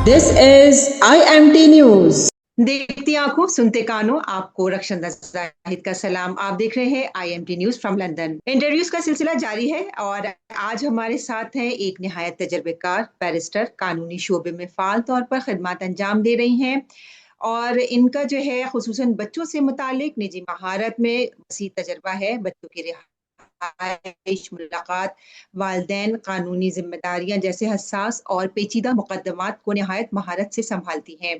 This is IMT News. देखती आंखों सुनते कानों, आपको रक्षांदा जाहिद का सलाम। आप देख रहे हैं IMT news from London. Interviews का सिलसिला जारी है और आज हमारे साथ हैं एक निहायत तजर्बेकार बैरिस्टर, कानूनी शोबे में फाल तौर पर खिदमत अंजाम दे रही हैं और इनका जो है खुसूसन बच्चों से मुतालिक निजी महारत में वसी तजर्बा है। बच्चों की रिहाइश, मुलाकात, वालदैन, कानूनी जिम्मेदारियां जैसे हसास और पेचीदा मुकदमात को निहायत महारत से संभालती हैं।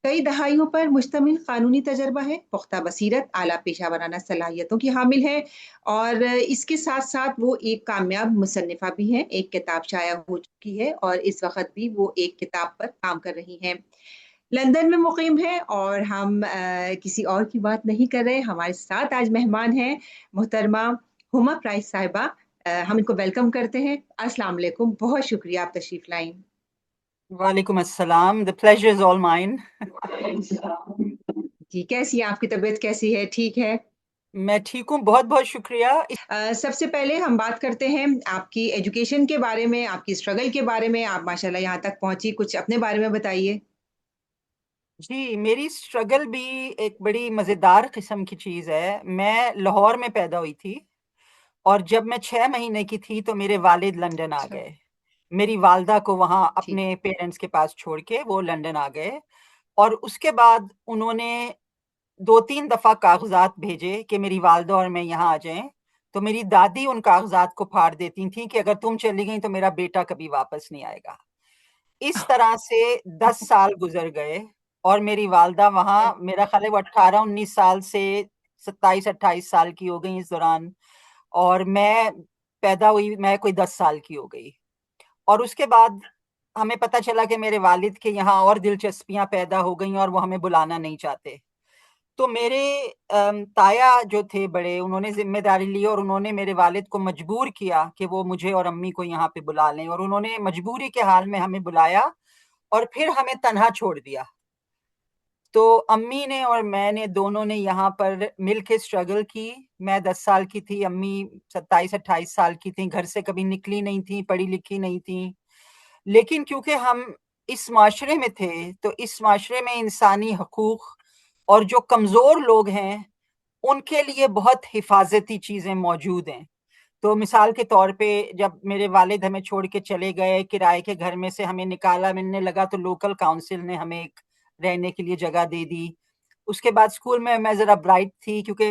कई दहाइयों पर मुश्तमिल कानूनी तजर्बा है, पुख्ता बसीरत, आला पेशा वराना सलाहियतों की हामिल है और इसके साथ साथ वो एक कामयाब मुसन्निफा भी है। एक किताब शाया हो चुकी है और इस वक्त भी वो एक किताब पर काम कर रही हैं। लंदन में मुकीम है और हम किसी और की बात नहीं कर रहे। हमारे साथ आज मेहमान हैं मोहतरमा हुमा प्राइस साहिबा। हम इनको वेलकम करते हैं। अस्सलाम वालेकुम, बहुत शुक्रिया आप तशरीफ लाई। वालेकुम अस्सलाम, the pleasure is all mine. जी, कैसी है आपकी तबीयत, कैसी है, ठीक है? मैं ठीक हूँ, बहुत बहुत शुक्रिया। सबसे पहले हम बात करते हैं आपकी एजुकेशन के बारे में, आपकी स्ट्रगल के बारे में। आप माशाल्लाह यहाँ तक पहुंची, कुछ अपने बारे में बताइए। जी, मेरी स्ट्रगल भी एक बड़ी मज़ेदार किस्म की चीज़ है। मैं लाहौर में पैदा हुई थी और जब मैं 6 महीने की थी तो मेरे वालिद लंदन आ अच्छा। गए। मेरी वालदा को वहाँ ठीक। अपने पेरेंट्स के पास छोड़ के वो लंदन आ गए और उसके बाद उन्होंने 2-3 दफ़ा कागज़ात भेजे कि मेरी वालदा और मैं यहाँ आ जाएँ। तो मेरी दादी उन कागज़ात को फाड़ देती थीं कि अगर तुम चली गई तो मेरा बेटा कभी वापस नहीं आएगा। इस तरह से 10 साल गुज़र गए और मेरी वालदा वहाँ, मेरा ख़्याल है वो 18-19 साल से 27-28 साल की हो गईं इस दौरान, और मैं पैदा हुई, मैं कोई 10 साल की हो गई। और उसके बाद हमें पता चला कि मेरे वालिद के यहाँ और दिलचस्पियाँ पैदा हो गईं और वो हमें बुलाना नहीं चाहते। तो मेरे ताया जो थे बड़े, उन्होंने ज़िम्मेदारी ली और उन्होंने मेरे वालिद को मजबूर किया कि वो मुझे और अम्मी को यहाँ पे बुला लें, और उन्होंने मजबूरी के हाल में हमें बुलाया और फिर हमें तन्हा छोड़ दिया। तो अम्मी ने और मैंने दोनों ने यहाँ पर मिल के स्ट्रगल की। मैं 10 साल की थी, अम्मी 27-28 साल की थीं, घर से कभी निकली नहीं थीं, पढ़ी-लिखी नहीं थीं। लेकिन क्योंकि हम इस माशरे में थे, तो इस माशरे में इंसानी हकूक़ और जो कमज़ोर लोग हैं, उनके लिए बहुत हिफ़ाज़ती चीज़ें मौजूद हैं। तो मिसाल के तौर पे जब मेरे वालिद हमें छोड़ के चले गए, किराए के घर में से हमें निकाला मिलने लगा, तो लोकल काउंसिल ने हमें एक रहने के लिए जगह दे दी। उसके बाद स्कूल में मैं ज़रा ब्राइट थी क्योंकि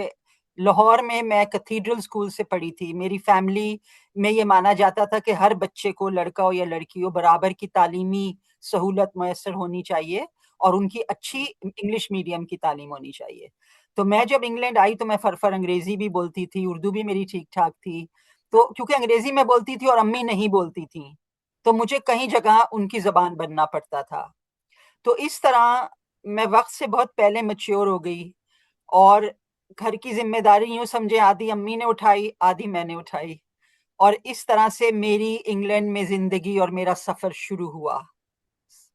लाहौर में मैं कैथेड्रल स्कूल से पढ़ी थी। मेरी फैमिली में ये माना जाता था कि हर बच्चे को, लड़का हो या लड़की हो, बराबर की तालीमी सहूलत मैसर होनी चाहिए और उनकी अच्छी इंग्लिश मीडियम की तालीम होनी चाहिए। तो मैं जब इंग्लैंड आई तो मैं फर-फर अंग्रेज़ी भी बोलती थी, उर्दू भी मेरी ठीक-ठाक थी। तो क्योंकि अंग्रेज़ी में बोलती थी और अम्मी नहीं बोलती थीं, तो मुझे कहीं जगह उनकी ज़बान बनना पड़ता था। तो इस तरह मैं वक़्त से बहुत पहले मैच्योर हो गई और घर की ज़िम्मेदारी यूँ समझें आधी अम्मी ने उठाई, आधी मैंने उठाई, और इस तरह से मेरी इंग्लैंड में ज़िंदगी और मेरा सफ़र शुरू हुआ।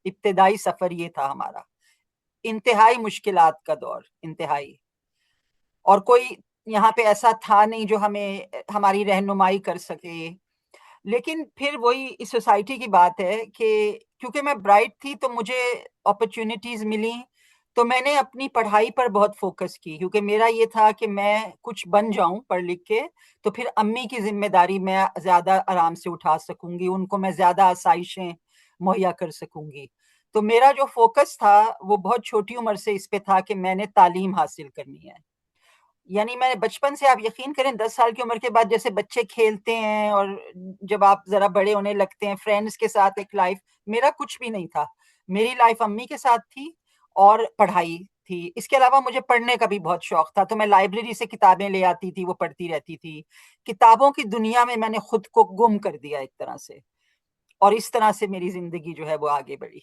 इब्तिदाई सफ़र ये था हमारा। इंतहाई मुश्किलात का दौर, इंतहाई। और कोई यहाँ पे ऐसा था नहीं जो हमें हमारी रहनुमाई कर सके। लेकिन फिर वही इस सोसाइटी की बात है कि क्योंकि मैं ब्राइट थी तो मुझे अपॉर्च्युनिटीज़ मिली, तो मैंने अपनी पढ़ाई पर बहुत फ़ोकस की क्योंकि मेरा ये था कि मैं कुछ बन जाऊँ पढ़ लिख के, तो फिर अम्मी की ज़िम्मेदारी मैं ज़्यादा आराम से उठा सकूँगी, उनको मैं ज़्यादा आसाइशें मुहैया कर सकूँगी। तो मेरा जो फ़ोकस था वो बहुत छोटी उम्र से इस पे था कि मैंने तालीम हासिल करनी है। यानी मैं बचपन से, आप यकीन करें, 10 साल की उम्र के बाद जैसे बच्चे खेलते हैं और जब आप ज़रा बड़े होने लगते हैं, फ्रेंड्स के साथ एक लाइफ़, मेरा कुछ भी नहीं था। मेरी लाइफ़ अम्मी के साथ थी और पढ़ाई थी। इसके अलावा मुझे पढ़ने का भी बहुत शौक था, तो मैं लाइब्रेरी से किताबें ले आती थी, वो पढ़ती रहती थी। किताबों की दुनिया में मैंने खुद को गुम कर दिया एक तरह से, और इस तरह से मेरी ज़िंदगी जो है वो आगे बढ़ी।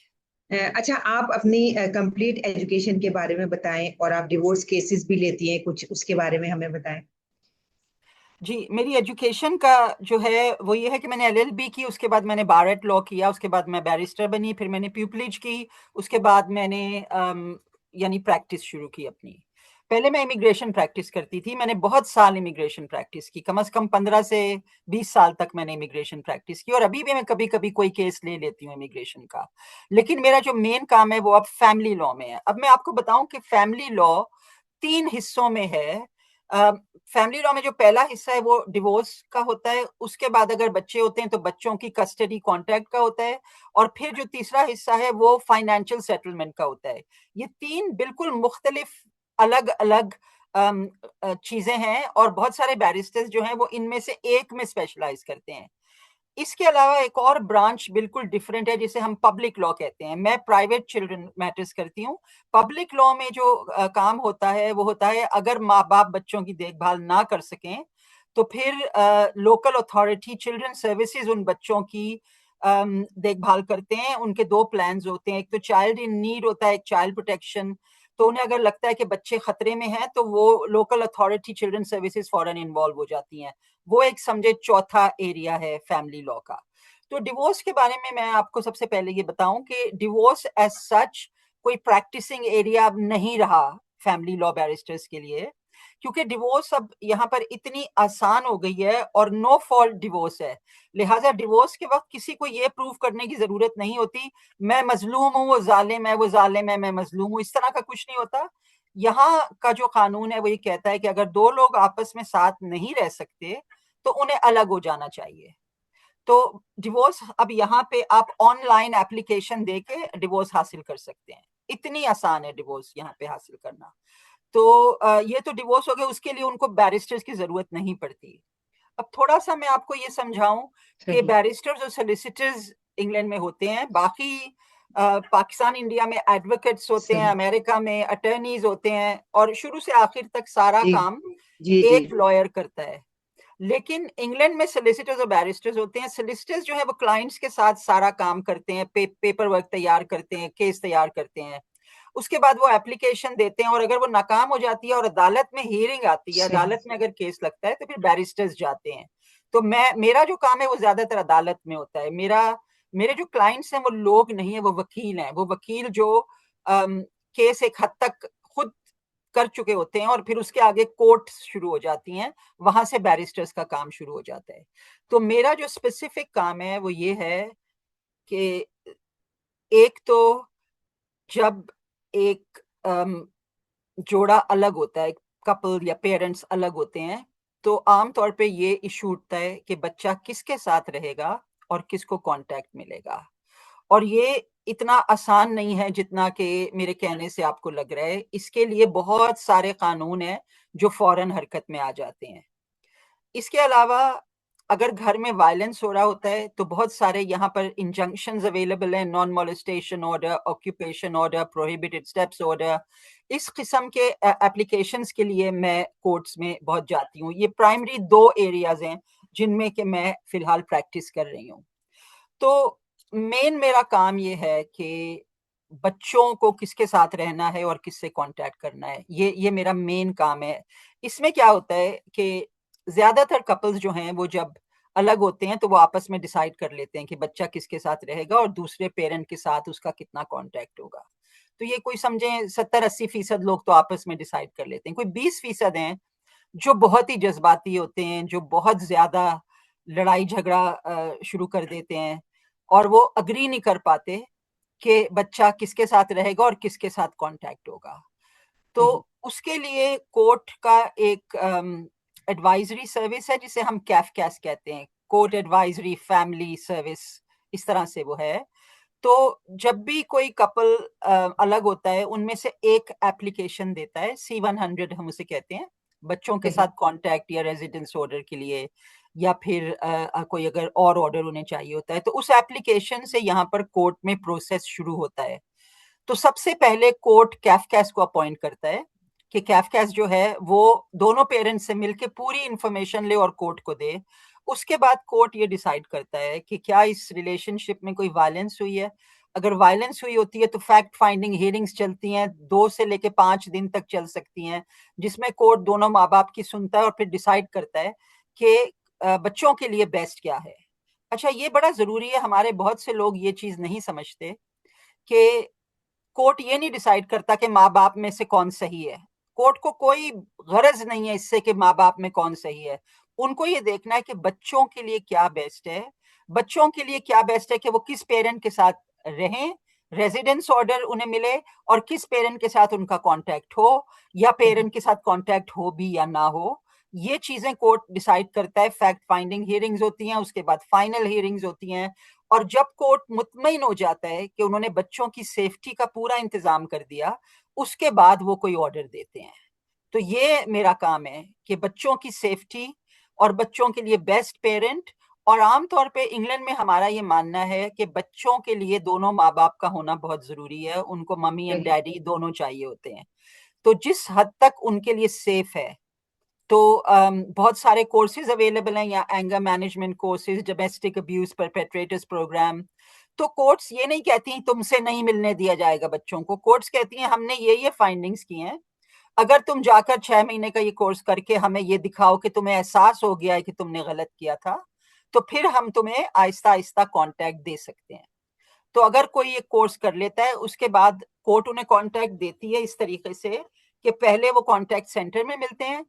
अच्छा, आप अपनी कंप्लीट एजुकेशन के बारे में बताएं और आप डिवोर्स केसेस भी लेती हैं कुछ, उसके बारे में हमें बताएं। जी, मेरी एजुकेशन का जो है वो ये है कि मैंने एलएलबी की, उसके बाद मैंने बार एट लॉ किया, उसके बाद मैं बैरिस्टर बनी, फिर मैंने प्यूपिलेज की, उसके बाद मैंने यानी प्रैक्टिस शुरू की अपनी। पहले मैं इमिग्रेशन प्रैक्टिस करती थी, मैंने बहुत साल इमिग्रेशन प्रैक्टिस की, कम से कम 15 से 20 साल तक मैंने इमिग्रेशन प्रैक्टिस की, और अभी भी मैं कभी कभी कोई केस ले लेती हूँ इमिग्रेशन का। लेकिन मेरा जो मेन काम है वो अब फैमिली लॉ में है। अब मैं आपको बताऊं कि फैमिली लॉ 3 हिस्सों में है। फैमिली लॉ में जो पहला हिस्सा है वो डिवोर्स का होता है, उसके बाद अगर बच्चे होते हैं तो बच्चों की कस्टडी कॉन्ट्रैक्ट का होता है, और फिर जो तीसरा हिस्सा है वो फाइनेंशियल सेटलमेंट का होता है। ये 3 बिल्कुल मुख्तलिफ अलग अलग चीजें हैं, और बहुत सारे बैरिस्टर्स जो हैं वो इनमें से एक में स्पेशलाइज करते हैं। इसके अलावा एक और ब्रांच बिल्कुल डिफरेंट है जिसे हम पब्लिक लॉ कहते हैं। मैं प्राइवेट चिल्ड्रन मैटर्स करती हूँ। पब्लिक लॉ में जो काम होता है वो होता है, अगर माँ बाप बच्चों की देखभाल ना कर सकें तो फिर लोकल अथॉरिटी चिल्ड्रन सर्विसेज उन बच्चों की देखभाल करते हैं। उनके 2 प्लान्स होते हैं, एक तो चाइल्ड इन नीड होता है, एक चाइल्ड प्रोटेक्शन। तो उन्हें अगर लगता है कि बच्चे खतरे में हैं तो वो लोकल अथॉरिटी चिल्ड्रन सर्विसेज फौरन इन्वॉल्व हो जाती हैं। वो एक समझे चौथा एरिया है फैमिली लॉ का। तो डिवोर्स के बारे में मैं आपको सबसे पहले ये बताऊं कि डिवोर्स एज सच कोई प्रैक्टिसिंग एरिया अब नहीं रहा फैमिली लॉ बैरिस्टर्स के लिए, क्योंकि डिवोर्स अब यहाँ पर इतनी आसान हो गई है और नो फॉल्ट डिवोर्स है। लिहाजा डिवोर्स के वक्त किसी को ये प्रूव करने की जरूरत नहीं होती मैं मजलूम हूँ, वो जालिम है, वो जालिम है, मैं मजलूम हूँ, इस तरह का कुछ नहीं होता। यहाँ का जो कानून है वो ये कहता है कि अगर 2 लोग आपस में साथ नहीं रह सकते तो उन्हें अलग हो जाना चाहिए। तो डिवोर्स अब यहाँ पे आप ऑनलाइन एप्लीकेशन देके डिवोर्स हासिल कर सकते हैं। इतनी आसान है डिवोर्स यहाँ पे हासिल करना। तो ये तो डिवोर्स हो गया, उसके लिए उनको बैरिस्टर्स की जरूरत नहीं पड़ती। अब थोड़ा सा मैं आपको ये समझाऊं कि सही। बैरिस्टर्स और सोलिसिटर्स इंग्लैंड में होते हैं, बाकी पाकिस्तान इंडिया में एडवोकेट्स होते हैं, सही। अमेरिका में अटर्नीज होते हैं, और शुरू से आखिर तक सारा जी काम जी जी। एक लॉयर करता है। लेकिन इंग्लैंड में सोलिसिटर्स और बैरिस्टर्स होते हैं। सोलिसिटर्स जो है वो क्लाइंट्स के साथ सारा काम करते हैं, पेपर वर्क तैयार करते हैं, केस तैयार करते हैं। उसके बाद वो एप्लीकेशन देते हैं, और अगर वो नाकाम हो जाती है और अदालत में हियरिंग आती है, सही। अदालत में अगर केस लगता है तो फिर बैरिस्टर्स जाते हैं। तो मेरा जो काम है वो ज्यादातर अदालत में होता है। मेरे जो क्लाइंट्स हैं वो लोग नहीं है, वो वकील हैं। वो वकील जो केस एक हद तक खुद कर चुके होते हैं, और फिर उसके आगे कोर्ट शुरू हो जाती हैं, वहां से बैरिस्टर्स का काम शुरू हो जाता है। तो मेरा जो स्पेसिफिक काम है वो ये है कि एक तो जब एक जोड़ा अलग होता है, कपल या पेरेंट्स अलग होते हैं, तो आमतौर पे ये इशू उठता है कि बच्चा किसके साथ रहेगा और किसको कांटेक्ट मिलेगा। और ये इतना आसान नहीं है जितना कि मेरे कहने से आपको लग रहा है। इसके लिए बहुत सारे कानून हैं जो फौरन हरकत में आ जाते हैं। इसके अलावा अगर घर में वायलेंस हो रहा होता है तो बहुत सारे यहाँ पर इंजंक्शंस अवेलेबल हैं, non molestation order, occupation order, prohibited steps order. इस किस्म के एप्लीकेशंस के लिए मैं कोर्ट्स में बहुत जाती हूँ। ये प्राइमरी 2 एरियाज हैं जिनमें कि मैं फिलहाल प्रैक्टिस कर रही हूँ। तो मेन मेरा काम ये है कि बच्चों को किसके साथ रहना है और किससे कांटेक्ट करना है, ये मेरा मेन काम है। इसमें क्या होता है कि ज्यादातर कपल्स जो हैं वो जब अलग होते हैं तो वो आपस में डिसाइड कर लेते हैं कि बच्चा किसके साथ रहेगा और दूसरे पेरेंट के साथ उसका कितना कांटेक्ट होगा। तो ये कोई समझे 70-80% लोग तो आपस में डिसाइड कर लेते हैं। कोई 20% हैं जो बहुत ही जज्बाती होते हैं, जो बहुत ज्यादा लड़ाई झगड़ा शुरू कर देते हैं, और वो अग्री नहीं कर पाते कि बच्चा किसके साथ रहेगा और किसके साथ कांटेक्ट होगा। तो सही। उसके लिए कोर्ट का एक एडवाइजरी सर्विस है जिसे हम कैफ कहते हैं, कोर्ट एडवाइजरी फैमिली सर्विस, इस तरह से वो है। तो जब भी कोई कपल अलग होता है उनमें से एक एप्लीकेशन देता है, C-100 हम उसे कहते हैं, बच्चों के सही। साथ कांटेक्ट या रेजिडेंस ऑर्डर के लिए, या फिर कोई अगर और ऑर्डर उन्हें चाहिए होता है तो उस एप्लीकेशन से यहाँ पर कोर्ट में प्रोसेस शुरू होता है। तो सबसे पहले कोर्ट कैफ को अपॉइंट करता है कि कैफ जो है वो दोनों पेरेंट्स से मिलकर पूरी इंफॉर्मेशन ले और कोर्ट को दे। उसके बाद कोर्ट ये डिसाइड करता है कि क्या इस रिलेशनशिप में कोई वायलेंस हुई है। अगर वायलेंस हुई होती है तो फैक्ट फाइंडिंग हियरिंग्स चलती हैं, 2 से लेके 5 दिन तक चल सकती हैं, जिसमें कोर्ट दोनों माँ बाप की सुनता है और फिर डिसाइड करता है कि बच्चों के लिए बेस्ट क्या है। अच्छा, ये बड़ा जरूरी है, हमारे बहुत से लोग ये चीज नहीं समझते कि कोर्ट ये नहीं डिसाइड करता कि माँ बाप में से कौन सही है। कोर्ट को कोई गरज नहीं है इससे कि माँ बाप में कौन सही है। उनको ये देखना है कि बच्चों के लिए क्या बेस्ट है, बच्चों के लिए क्या बेस्ट है कि वो किस पेरेंट के साथ रहें, रेजिडेंस ऑर्डर उन्हें मिले, और किस पेरेंट के साथ उनका कांटेक्ट हो, या पेरेंट के साथ कांटेक्ट हो भी या ना हो। ये चीजें कोर्ट डिसाइड करता है। फैक्ट फाइंडिंग हियरिंग्स होती हैं, उसके बाद फाइनल हियरिंग्स होती हैं, और जब कोर्ट मुतमईन हो जाता है कि उन्होंने बच्चों की सेफ्टी का पूरा इंतजाम कर दिया, उसके बाद वो कोई ऑर्डर देते हैं। तो ये मेरा काम है कि बच्चों की सेफ्टी और बच्चों के लिए बेस्ट पेरेंट। और आमतौर पे इंग्लैंड में हमारा ये मानना है कि बच्चों के लिए दोनों माँ बाप का होना बहुत जरूरी है, उनको मम्मी एंड डैडी दोनों चाहिए होते हैं। तो जिस हद तक उनके लिए सेफ है, तो बहुत सारे कोर्सेज अवेलेबल हैं, या anger management courses, domestic abuse perpetrators programme. तो कोर्ट्स ये नहीं कहती तुमसे नहीं मिलने दिया जाएगा बच्चों को, कोर्ट्स कहती हैं हमने ये फाइंडिंग्स की हैं, अगर तुम जाकर 6 महीने का ये कोर्स करके हमें ये दिखाओ कि तुम्हें एहसास हो गया है कि तुमने गलत किया था, तो फिर हम तुम्हें आहिस्ता आहिस्ता कांटेक्ट दे सकते हैं। तो अगर कोई ये कोर्स कर लेता है, उसके बाद कोर्ट उन्हें कांटेक्ट देती है इस तरीके से कि पहले वो कांटेक्ट सेंटर में मिलते हैं,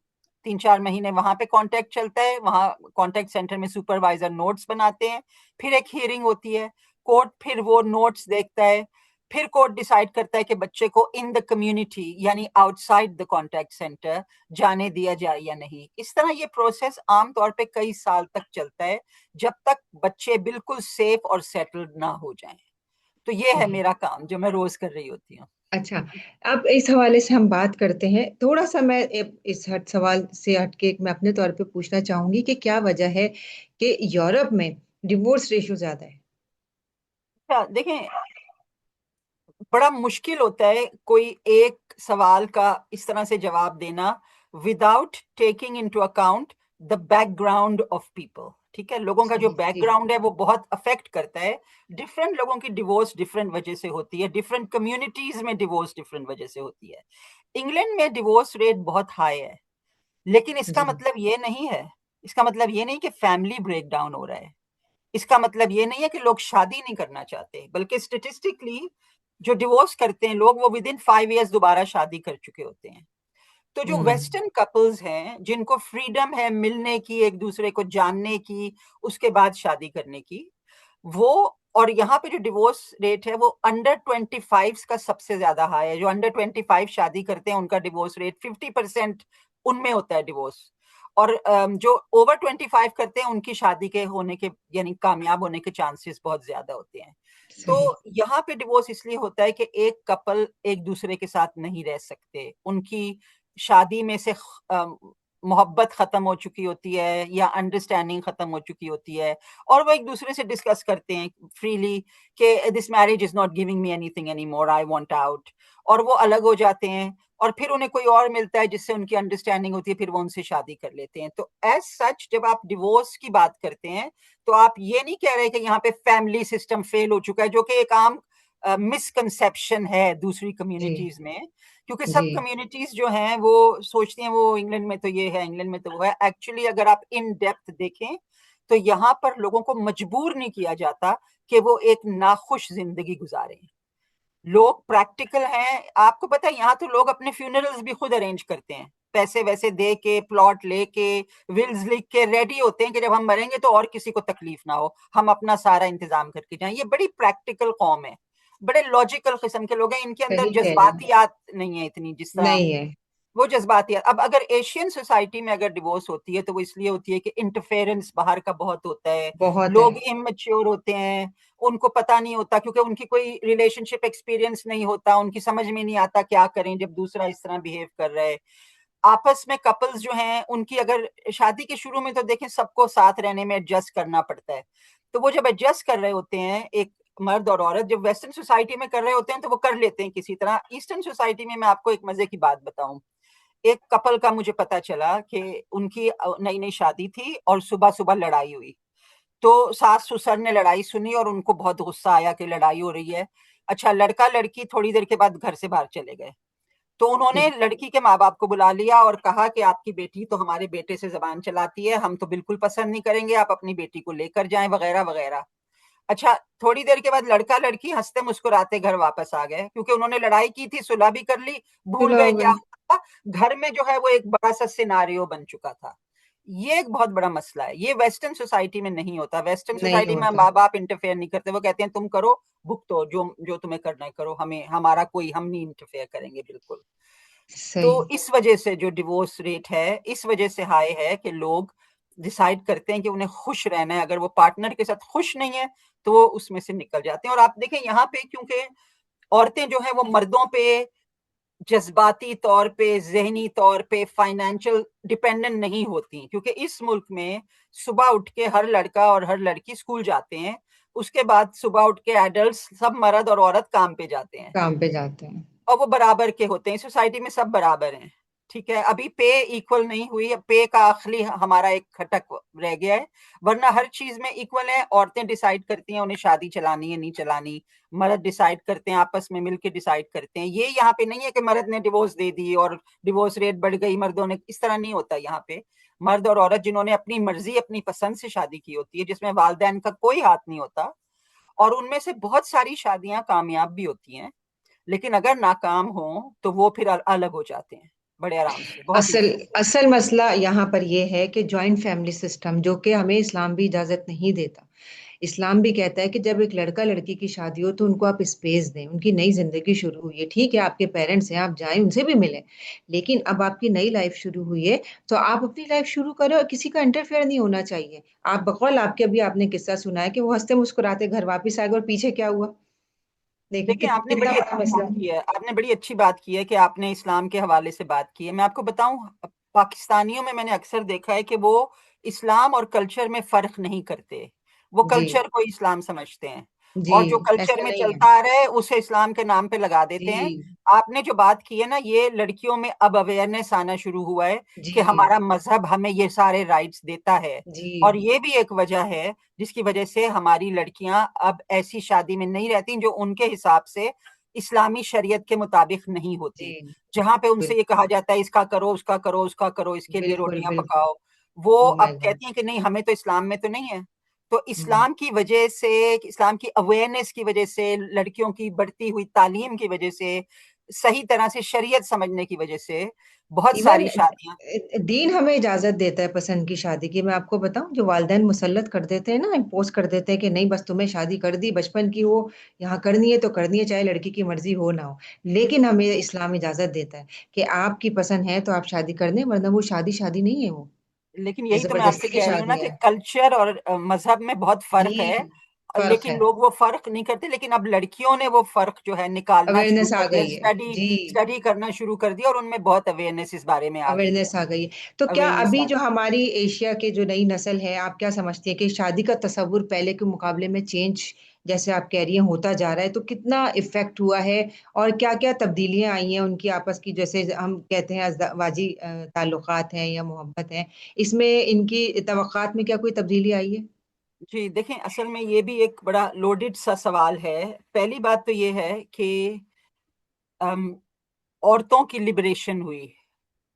3-4 महीने वहां पे कांटेक्ट चलता है, वहां कांटेक्ट सेंटर में सुपरवाइजर नोट्स बनाते हैं, फिर एक हियरिंग होती है, कोर्ट फिर वो नोट्स देखता है, फिर कोर्ट डिसाइड करता है कि बच्चे को इन द कम्युनिटी यानी आउटसाइड द कांटेक्ट सेंटर जाने दिया जाए या नहीं। इस तरह ये प्रोसेस आमतौर पे कई साल तक चलता है, जब तक बच्चे बिल्कुल सेफ और सेटल्ड ना हो जाएं। तो ये है मेरा काम जो मैं रोज कर रही होती हूँ। अच्छा, अब इस हवाले से हम बात करते हैं। थोड़ा सा मैं इस हट सवाल से हटके मैं अपने तौर पे पूछना चाहूंगी कि क्या वजह है कि यूरोप में डिवोर्स रेशियो ज्यादा है? अच्छा देखें, बड़ा मुश्किल होता है कोई एक सवाल का इस तरह से जवाब देना without taking into account the background of people. ठीक है, लोगों का जो जी जी बैकग्राउंड है वो बहुत अफेक्ट करता है। डिफरेंट लोगों की डिवोर्स डिफरेंट वजह से होती है, डिफरेंट कम्युनिटीज में डिवोर्स डिफरेंट वजह से होती है। इंग्लैंड में डिवोर्स रेट बहुत हाई है, लेकिन इसका जी मतलब ये नहीं है, इसका मतलब ये नहीं कि फैमिली ब्रेक डाउन हो रहा है, इसका मतलब ये नहीं है कि लोग शादी नहीं करना चाहते, बल्कि स्टेटिस्टिकली जो डिवोर्स करते हैं लोग वो विद इन 5 इयर्स दोबारा शादी कर चुके होते हैं। तो जो हम्म वेस्टर्न कपल्स हैं जिनको फ्रीडम है मिलने की, एक दूसरे को जानने की, उसके बाद शादी करने की, वो, और यहाँ पे जो डिवोर्स रेट है वो अंडर 25 का सबसे ज्यादा हाई है। जो अंडर 25 शादी करते हैं उनका डिवोर्स रेट 50% उनमें होता है डिवोर्स। और जो ओवर 25 करते हैं उनकी शादी के होने के यानी कामयाब होने के चांसेस बहुत ज्यादा होते हैं। तो सही यहाँ पे डिवोर्स इसलिए होता है कि एक कपल एक दूसरे के साथ नहीं रह सकते, उनकी शादी में से मोहब्बत खत्म हो चुकी होती है या अंडरस्टैंडिंग खत्म हो चुकी होती है, और वो एक दूसरे से डिस्कस करते हैं फ्रीली कि this marriage is not giving me anything any more, I want out, और वो अलग हो जाते हैं, और फिर उन्हें कोई और मिलता है जिससे उनकी अंडरस्टैंडिंग होती है, फिर वो उनसे शादी कर लेते हैं। तो एज सच जब आप डिवोर्स की बात करते हैं तो आप ये नहीं कह रहे कि यहाँ पे फैमिली सिस्टम फेल हो चुका है, जो कि एक आम मिसकंसेप्शन है दूसरी जी कम्युनिटीज में, क्योंकि जी सब कम्युनिटीज जो हैं वो सोचती हैं वो इंग्लैंड में तो ये है, इंग्लैंड में तो वो है। एक्चुअली अगर आप इन डेप्थ देखें तो यहाँ पर लोगों को मजबूर नहीं किया जाता कि वो एक नाखुश जिंदगी गुजारें। लोग प्रैक्टिकल हैं, आपको पता है यहाँ तो लोग अपने फ्यूनरल्स भी खुद अरेंज करते हैं, पैसे वैसे दे के, प्लॉट लेके, विल्स लिख के रेडी होते हैं कि जब हम मरेंगे तो और किसी को तकलीफ ना हो, हम अपना सारा इंतजाम करके जाएं। ये बड़ी प्रैक्टिकल कौम है, बड़े लॉजिकल किस्म के लोग हैं, इनके अंदर सही कह रही हैं। जज्बातियात नहीं है इतनी जिस तरह नहीं है। वो जज्बाती है। अब अगर एशियन सोसाइटी में अगर डिवोर्स होती है तो वो इसलिए होती है कि इंटरफेरेंस बाहर का बहुत होता है, बहुत है। लोग इमेच्योर होते हैं, उनको पता नहीं होता क्योंकि उनकी कोई रिलेशनशिप एक्सपीरियंस नहीं होता, उनकी समझ में नहीं आता क्या करें जब दूसरा इस तरह बिहेव कर रहा है। आपस में कपल्स जो हैं उनकी अगर शादी के शुरू में तो देखें सबको साथ रहने में एडजस्ट करना पड़ता है, तो वो जब एडजस्ट कर रहे होते हैं एक मर्द और औरत जब वेस्टर्न सोसाइटी में कर रहे होते हैं तो वो कर लेते हैं किसी तरह। ईस्टर्न सोसाइटी में मैं आपको एक मजे की बात बताऊं, एक कपल का मुझे पता चला कि उनकी नई नई शादी थी और सुबह सुबह लड़ाई हुई। तो सास ससुर ने लड़ाई सुनी और उनको बहुत गुस्सा आया कि लड़ाई हो रही है। अच्छा, लड़का लड़की थोड़ी देर के बाद घर से बाहर चले गए, तो उन्होंने जी लड़की के माँ बाप को बुला लिया और कहा कि आपकी बेटी तो हमारे बेटे से जबान चलाती है, हम तो बिल्कुल पसंद नहीं करेंगे, आप अपनी बेटी को लेकर जाएं वगैरह वगैरह। अच्छा, थोड़ी देर के बाद लड़का लड़की हंसते मुस्कुराते घर वापस आ गए, क्योंकि उन्होंने लड़ाई की थी, सुलह भी कर ली, भूल सुलह गए हो कि गई। घर में जो है वो एक बड़ा सा सिनारियो बन चुका था। ये एक बहुत बड़ा मसला है, ये वेस्टर्न सोसाइटी में नहीं होता। वेस्टर्न नहीं सोसाइटी में होता। माँ बाप इंटरफेयर नहीं करते, वो कहते हैं तुम करो, भुगतो, जो जो तुम्हें करना है करो, हमें हमारा कोई, हम नहीं इंटरफेयर करेंगे बिल्कुल। तो सही। इस वजह से जो डिवोर्स रेट है, इस वजह से हाई है कि लोग डिसाइड करते हैं कि उन्हें खुश रहना है। अगर वो पार्टनर के साथ खुश नहीं है तो वो उसमें से निकल जाते हैं। और आप देखें यहाँ पे, क्योंकि औरतें जो है वो मर्दों पे जज्बाती तौर पे, ज़हनी तौर पे, फाइनेंशियल डिपेंडेंट नहीं होती, क्योंकि इस मुल्क में सुबह उठ के हर लड़का और हर लड़की स्कूल जाते हैं, उसके बाद सुबह उठ के एडल्ट्स सब मर्द और औरत काम पे जाते हैं काम पे जाते हैं। और वो बराबर के होते हैं। सोसाइटी में सब बराबर हैं, ठीक है। अभी पे इक्वल नहीं हुई, पे का आखिरी हमारा एक खटक रह गया है, वरना हर चीज में इक्वल है। औरतें डिसाइड करती हैं उन्हें शादी चलानी है नहीं चलानी, मर्द डिसाइड करते हैं, आपस में मिलकर डिसाइड करते हैं। ये यहाँ पे नहीं है कि मर्द ने डिवोर्स दे दी और डिवोर्स रेट बढ़ गई मर्दों ने, इस तरह नहीं होता। यहाँ पे मर्द और औरत जिन्होंने अपनी मर्जी, अपनी पसंद से शादी की होती है, जिसमें वालिदैन का कोई हाथ नहीं होता, और उनमें से बहुत सारी शादियां कामयाब भी होती हैं, लेकिन अगर नाकाम हो तो वो फिर अलग हो जाते हैं बड़े आराम से, बहुत असल इजी। असल मसला यहाँ पर यह है कि जॉइंट फैमिली सिस्टम, जो कि हमें इस्लाम भी इजाजत नहीं देता। इस्लाम भी कहता है कि जब एक लड़का लड़की की शादी हो तो उनको आप स्पेस दें, उनकी नई जिंदगी शुरू हुई है, ठीक है आपके पेरेंट्स हैं, आप जाएं उनसे भी मिलें, लेकिन अब आपकी नई लाइफ शुरू हुई है तो आप अपनी लाइफ शुरू करो और किसी का इंटरफेयर नहीं होना चाहिए। आप बकौल आपके, अभी आपने किस्सा सुना है कि वो हंसते मुस्कुराते घर वापस आ गए और पीछे क्या हुआ। देखिए देखिए, आपने कितना बड़ी बड़ा अच्छी मसला। बात की है, आपने बड़ी अच्छी बात की है कि आपने इस्लाम के हवाले से बात की है। मैं आपको बताऊं, पाकिस्तानियों में मैंने अक्सर देखा है कि वो इस्लाम और कल्चर में फर्क नहीं करते, वो जी। कल्चर को इस्लाम समझते हैं, जी। और जो कल्चर ऐसा में नहीं है। चलता आ रहा है उसे इस्लाम के नाम पे लगा देते हैं। जी। आपने जो बात की है ना, ये लड़कियों में अब अवेयरनेस आना शुरू हुआ है कि जी। हमारा मजहब हमें ये सारे राइट्स देता है, जी। और ये भी एक वजह है जिसकी वजह से हमारी लड़कियां अब ऐसी शादी में नहीं रहती जो उनके हिसाब से इस्लामी शरीयत के मुताबिक नहीं जी। होती, जहां पे उनसे ये बिल्कुल। कहा जाता है इसका करो, उसका करो, उसका करो, इसके लिए बिल्कुल। रोटियां बिल्कुल। पकाओ। वो ओ अब माय गॉड। कहती हैं कि नहीं, हमें तो इस्लाम में तो नहीं है। तो इस्लाम की वजह से, इस्लाम की अवेयरनेस की वजह से, लड़कियों की बढ़ती हुई तालीम की वजह से, सही तरह से शरीयत समझने की वजह से बहुत इवन सारी शादियां। दीन हमें इजाजत देता है पसंद की शादी की। मैं आपको बताऊं, जो वालिदैन मुसल्लत कर देते हैं ना, इम्पोज कर देते हैं कि नहीं बस तुम्हें शादी कर दी बचपन की, वो यहाँ करनी है तो करनी है, चाहे लड़की की मर्जी हो ना हो। लेकिन हमें इस्लाम इजाजत देता है कि आपकी पसंद है तो आप शादी कर दें, वरना वो शादी शादी नहीं है, वो लेकिन ये यही तो मैं आपसे जबरदस्ती की कह रही हूँ ना शादी कि है। कल्चर और मजहब में बहुत फर्क है, जी। फर्क लेकिन है। लोग वो फर्क नहीं करते। लेकिन अब लड़कियों ने वो फर्क जो है निकालना शुरू अवेयरनेस आ कर दिया, गई है। स्टडी जी। स्टडी करना शुरू कर दिया, और उनमें बहुत अवेयरनेस इस बारे में आ गई है। अवेयरनेस आ गई है। तो क्या अवेयरनेस अभी आ जो गई। हमारी एशिया के जो नई नस्ल है, आप क्या समझती है कि शादी का तस्वुर पहले के मुकाबले में चेंज, जैसे आप कह रही हैं, होता जा रहा है, तो कितना इफेक्ट हुआ है और क्या क्या तब्दीलियां आई हैं उनकी आपस की, जैसे हम कहते हैं अज़दवाजी ताल्लुकात हैं या मोहब्बत है, इसमें इनकी तवक्कात में क्या कोई तब्दीली आई है? जी देखें, असल में ये भी एक बड़ा लोडेड सा सवाल है। पहली बात तो ये है कि अम, औरतों की लिबरेशन हुई।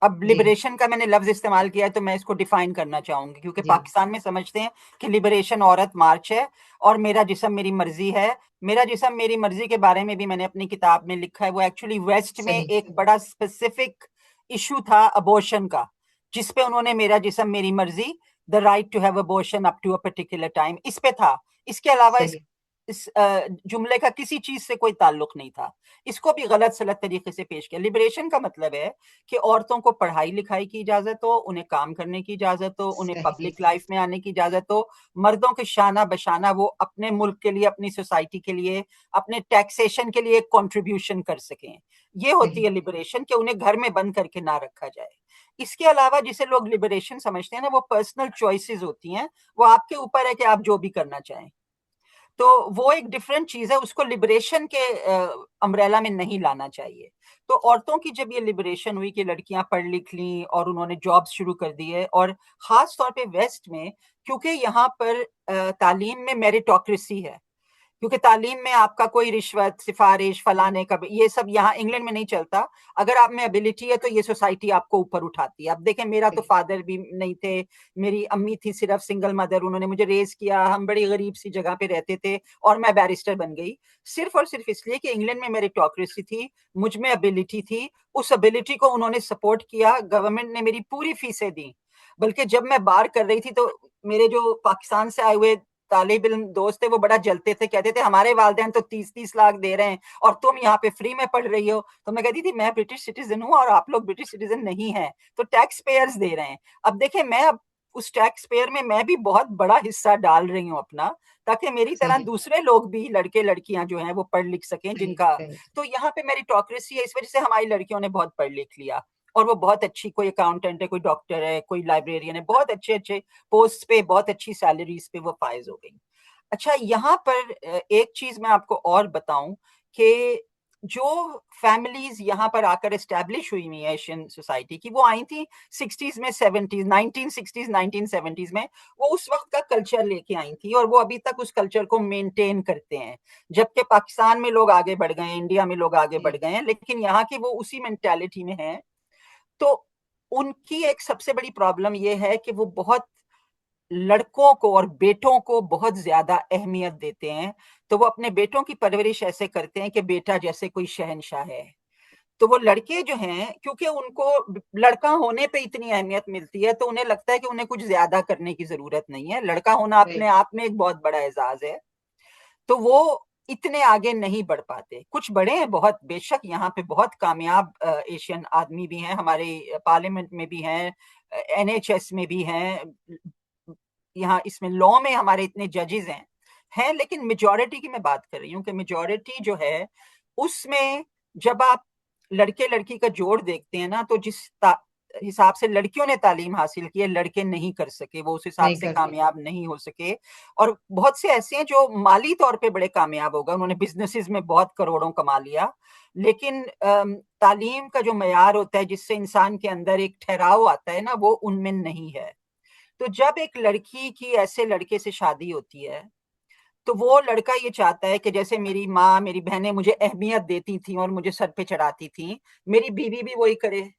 अब जी। लिबरेशन का मैंने लफ्ज इस्तेमाल किया है तो मैं इसको डिफाइन करना चाहूंगी, क्योंकि जी। पाकिस्तान में समझते हैं कि लिबरेशन औरत मार्च है और मेरा जिस्म मेरी मर्जी है। मेरा जिस्म मेरी मर्जी के बारे में भी मैंने अपनी किताब में लिखा है। वो एक्चुअली वेस्ट में सही। एक बड़ा स्पेसिफिक इशू था अबॉर्शन का, जिसपे उन्होंने मेरा जिस्म मेरी मर्जी, the right to have abortion up to a particular time, इस पे था। इसके अलावा सही। इस जुमले का किसी चीज से कोई ताल्लुक नहीं था। इसको भी गलत सलत तरीके से पेश किया। लिबरेशन का मतलब है कि औरतों को पढ़ाई लिखाई की इजाजत हो, उन्हें काम करने की इजाजत हो, उन्हें सही। पब्लिक लाइफ में आने की इजाजत हो, मर्दों के शाना बशाना वो अपने मुल्क के लिए, अपनी सोसाइटी के लिए, अपने टैक्सेशन के लिए एक कंट्रीब्यूशन कर सकें। ये होती सही। है लिबरेशन, कि उन्हें घर में बंद करके ना रखा जाए। इसके अलावा जिसे लोग लिबरेशन समझते हैं ना, वो पर्सनल चॉइसेस होती हैं, वो आपके ऊपर है कि आप जो भी करना चाहें। तो वो एक डिफरेंट चीज है, उसको लिबरेशन के अम्ब्रेला में नहीं लाना चाहिए। तो औरतों की जब ये लिबरेशन हुई कि लड़कियां पढ़ लिख ली और उन्होंने जॉब शुरू कर दी है, और खास तौर पे वेस्ट में, क्योंकि यहाँ पर तालीम में मेरिटोक्रेसी है, क्योंकि तालीम में आपका कोई रिश्वत, सिफारिश, फलाने का ये सब यहाँ इंग्लैंड में नहीं चलता। अगर आप में एबिलिटी है तो ये सोसाइटी आपको ऊपर उठाती है। अब देखें, मेरा तो फादर भी नहीं थे, मेरी अम्मी थी सिर्फ सिंगल मदर, उन्होंने मुझे रेज किया, हम बड़ी गरीब सी जगह पे रहते थे और मैं बैरिस्टर बन गई सिर्फ और सिर्फ इसलिए कि इंग्लैंड में मेरिटोक्रेसी थी, मुझ में एबिलिटी थी, उस एबिलिटी को उन्होंने सपोर्ट किया, गवर्नमेंट ने मेरी पूरी फीसें दी। बल्कि जब मैं बाहर कर रही थी तो मेरे जो पाकिस्तान से आए हुए तालिब इल्म दोस्त थे वो बड़ा जलते थे, कहते थे हमारे वालिदैन तो 30-30 लाख दे रहे हैं और तुम यहाँ पे फ्री में पढ़ रही हो। तो मैं कहती थी मैं ब्रिटिश सिटीजन हूँ और आप लोग ब्रिटिश सिटीजन नहीं है, तो टैक्स पेयर्स दे रहे हैं। अब देखें, मैं अब उस टैक्स पेयर में मैं भी बहुत बड़ा हिस्सा डाल रही हूँ अपना, ताकि मेरी तरह सही। दूसरे लोग भी, लड़के लड़कियां जो हैं वो पढ़ लिख सकें सही जिनका। सही। तो यहाँ पे मेरिटोक्रेसी है, इस वजह से हमारी लड़कियों ने बहुत पढ़ लिख लिया और वो बहुत अच्छी, कोई अकाउंटेंट है, कोई डॉक्टर है, कोई लाइब्रेरियन है, बहुत अच्छे अच्छे पोस्ट पे, बहुत अच्छी सैलरीज पे वो फाइज हो गई। अच्छा, यहाँ पर एक चीज मैं आपको और बताऊं कि जो फैमिलीज यहाँ पर आकर एस्टेब्लिश हुई हुई है एशियन सोसाइटी की, वो आई थी 60s में, 70s, 1960s 1970s में, वो उस वक्त का कल्चर लेके आई थी और वो अभी तक उस कल्चर को मेंटेन करते हैं। जबकि पाकिस्तान में लोग आगे बढ़ गए हैं, इंडिया में लोग आगे बढ़ जी गए हैं, लेकिन यहाँ के वो उसी मेंटालिटी में हैं। तो उनकी एक सबसे बड़ी प्रॉब्लम ये है कि वो बहुत लड़कों को और बेटों को बहुत ज्यादा अहमियत देते हैं। तो वो अपने बेटों की परवरिश ऐसे करते हैं कि बेटा जैसे कोई शहंशाह है। तो वो लड़के जो हैं, क्योंकि उनको लड़का होने पे इतनी अहमियत मिलती है, तो उन्हें लगता है कि उन्हें कुछ ज्यादा करने की जरूरत नहीं है, लड़का होना सही। अपने आप में एक बहुत बड़ा एजाज है। तो वो इतने आगे नहीं बढ़ पाते। कुछ बड़े हैं बहुत, बेशक यहाँ पे बहुत कामयाब एशियन आदमी भी हैं, हमारे पार्लियामेंट में भी हैं, एनएचएस में भी हैं, यहाँ इसमें लॉ में हमारे इतने जजेस हैं, लेकिन मेजॉरिटी की मैं बात कर रही हूँ कि मेजॉरिटी जो है उसमें जब आप लड़के लड़की का जोड़ देखते हैं ना, तो जिस हिसाब से लड़कियों ने तालीम हासिल की है, लड़के नहीं कर सके, वो उस हिसाब नहीं से कर सके। कामयाब नहीं हो सके। और बहुत से ऐसे हैं जो माली तौर पे बड़े कामयाब हो गए, उन्होंने बिजनेसेस में बहुत करोड़ों कमा लिया, लेकिन तालीम का जो मैार होता है जिससे इंसान के अंदर एक ठहराव आता है ना, वो उनमें नहीं है। तो जब एक लड़की की ऐसे लड़के से शादी होती है, तो वो लड़का ये चाहता है कि जैसे मेरी माँ, मेरी बहनें मुझे अहमियत देती थी और मुझे सर पे चढ़ाती थी, मेरी बीवी भी वही करे।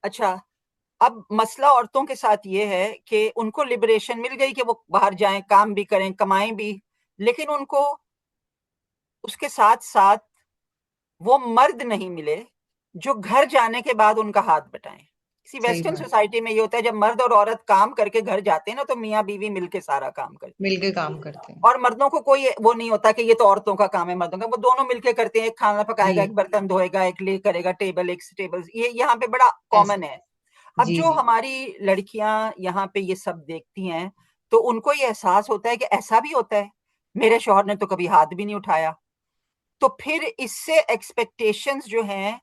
अच्छा, अब मसला औरतों के साथ ये है कि उनको लिबरेशन मिल गई कि वो बाहर जाएं, काम भी करें, कमाएं भी, लेकिन उनको उसके साथ साथ वो मर्द नहीं मिले जो घर जाने के बाद उनका हाथ बटाएं। किसी सही वेस्टर्न बात। सोसाइटी में ये होता है, जब मर्द और औरत काम करके घर जाते हैं ना, तो मियाँ बीवी मिलके सारा काम करते हैं। मिलके काम करते हैं। और मर्दों को कोई वो नहीं होता कि ये तो औरतों का काम है, मर्दों का, वो दोनों मिलके करते हैं। एक खाना पकाएगा, एक जी। बर्तन धोएगा, एक ले करेगा, टेबल एक टेबल, ये यहाँ पे बड़ा ऐसे। कॉमन है। अब जी जो जी। हमारी लड़कियां यहाँ पे ये सब देखती हैं, तो उनको ये एहसास होता है कि ऐसा भी होता है, मेरे शौहर ने तो कभी हाथ भी नहीं उठाया। तो फिर इससे एक्सपेक्टेशंस जो हैं,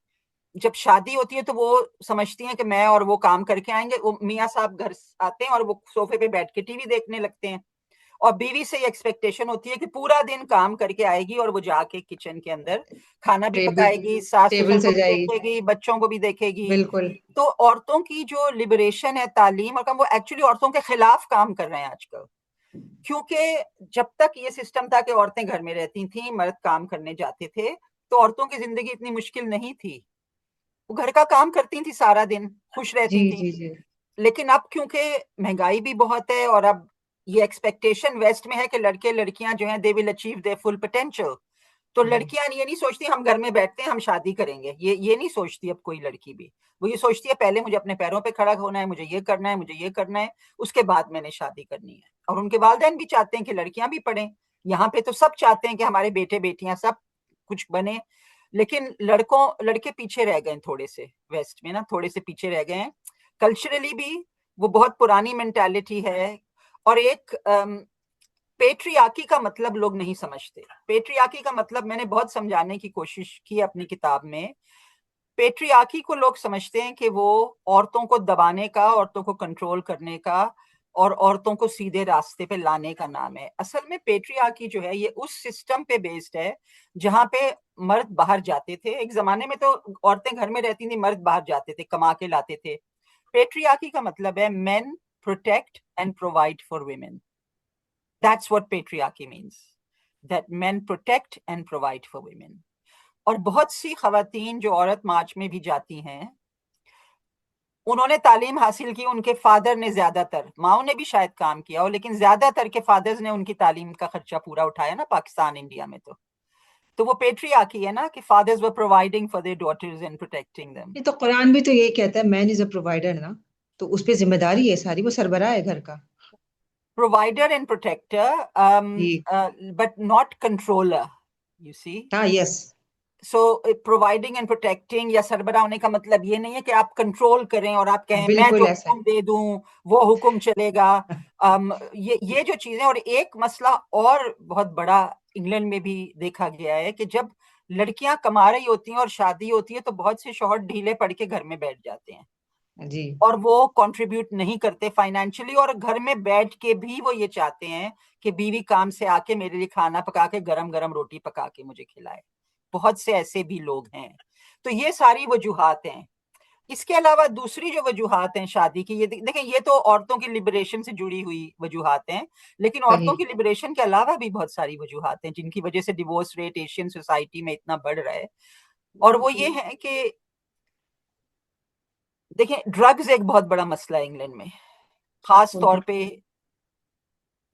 जब शादी होती है तो वो समझती हैं कि मैं और वो काम करके आएंगे, वो मियाँ साहब घर आते हैं और वो सोफे पे बैठ के टीवी देखने लगते हैं। और बीवी से ये एक्सपेक्टेशन होती है कि पूरा दिन काम करके आएगी और वो जाके किचन के अंदर खाना भी टेबल। पकाएगी, सास टेबल ससुर को भी सजाई। देखेगी, बच्चों को भी देखेगी। बिल्कुल। तो औरतों की जो लिबरेशन है तालीम और काम, वो एक्चुअली औरतों के खिलाफ काम कर रहे हैं आजकल। क्योंकि जब तक ये सिस्टम था कि औरतें घर में रहती थी, मर्द काम करने जाते थे, तो औरतों की जिंदगी इतनी मुश्किल नहीं थी, वो घर का काम करती थी सारा दिन, खुश जी रहती थी। जी जी। लेकिन अब क्योंकि महंगाई भी बहुत है और अब ये एक्सपेक्टेशन वेस्ट में है कि लड़के लड़कियां जो हैं they will achieve their full potential. तो जी। लड़कियां ये नहीं सोचती हम घर में बैठते हैं हम शादी करेंगे, ये नहीं सोचती अब कोई लड़की भी। वो ये सोचती है पहले मुझे अपने पैरों पे खड़ा होना है, मुझे ये करना है, मुझे ये करना है, उसके बाद मैंने शादी करनी है। और उनके वालिदैन भी चाहते हैं कि लड़कियां भी पढ़ें। यहाँ पे तो सब चाहते हैं कि हमारे बेटे बेटियां सब कुछ बने, लेकिन लड़के पीछे रह गए थोड़े से, वेस्ट में ना थोड़े से पीछे रह गए हैं कल्चरली भी। वो बहुत पुरानी मेंटालिटी है। और एक पेट्रियार्की का मतलब लोग नहीं समझते। पेट्रियार्की का मतलब मैंने बहुत समझाने की कोशिश की अपनी किताब में। पेट्रियार्की को लोग समझते हैं कि वो औरतों को दबाने का, औरतों को कंट्रोल करने का और औरतों को सीधे रास्ते पे लाने का नाम है। असल में पेट्रियार्की जो है ये उस सिस्टम पे बेस्ड है जहां पे मर्द बाहर जाते थे। एक जमाने में तो औरतें घर में रहती थी, मर्द बाहर जाते थे, कमा के लाते थे। पेट्रियार्की का मतलब है main protect and provide for women. That's what patriarchy means. that men protect and provide for women. और बहुत सी खवातीन जो औरत मार्च में भी जाती हैं, उन्होंने तालीम हासिल की, उनके फादर ने ज्यादातर, माओ ने भी शायद काम किया हो, लेकिन ज्यादातर के फादर्स ने उनकी तालीम का खर्चा पूरा उठाया ना पाकिस्तान इंडिया में। तो वो पेट्रियार्की है ना कि fathers were providing for their daughters and protecting them. ये तो कुरान भी तो यही कहता है, मैन इज अ प्रोवाइडर ना, तो उस पे जिम्मेदारी है सारी, वो सरबराह है घर का। प्रोवाइडर एंड प्रोटेक्टर, जी। But not controller, you see. हाँ, yes. So providing and protecting या सरबराह होने का मतलब ये नहीं है कि आप कंट्रोल करें और आप कहें मैं बिल्कुल जो ऐसा हुक्म दे दूं वो हुक्म चलेगा। ये जो चीजें, और एक मसला और बहुत बड़ा इंग्लैंड में भी देखा गया है कि जब लड़कियां कमा रही होती हैं और शादी होती है तो बहुत से शौहर ढीले पड़ के घर में बैठ जाते हैं है जी। और वो कंट्रीब्यूट नहीं करते फाइनेंशियली, और घर में बैठ के भी वो ये चाहते हैं कि बीवी काम से आके मेरे लिए खाना पका के गरम गरम रोटी पका के मुझे खिलाए। बहुत से ऐसे भी लोग हैं। तो ये सारी वजूहात हैं। इसके अलावा दूसरी जो वजूहात हैं शादी की, ये देखें, ये तो औरतों की लिबरेशन से जुड़ी हुई वजूहात हैं, लेकिन सही। औरतों की लिबरेशन के अलावा भी बहुत सारी वजूहात हैं जिनकी वजह से डिवोर्स रेट एशियन सोसाइटी में इतना बढ़ रहा है। और वो ये है कि देखें, ड्रग्स एक बहुत बड़ा मसला है इंग्लैंड में, खास तौर पे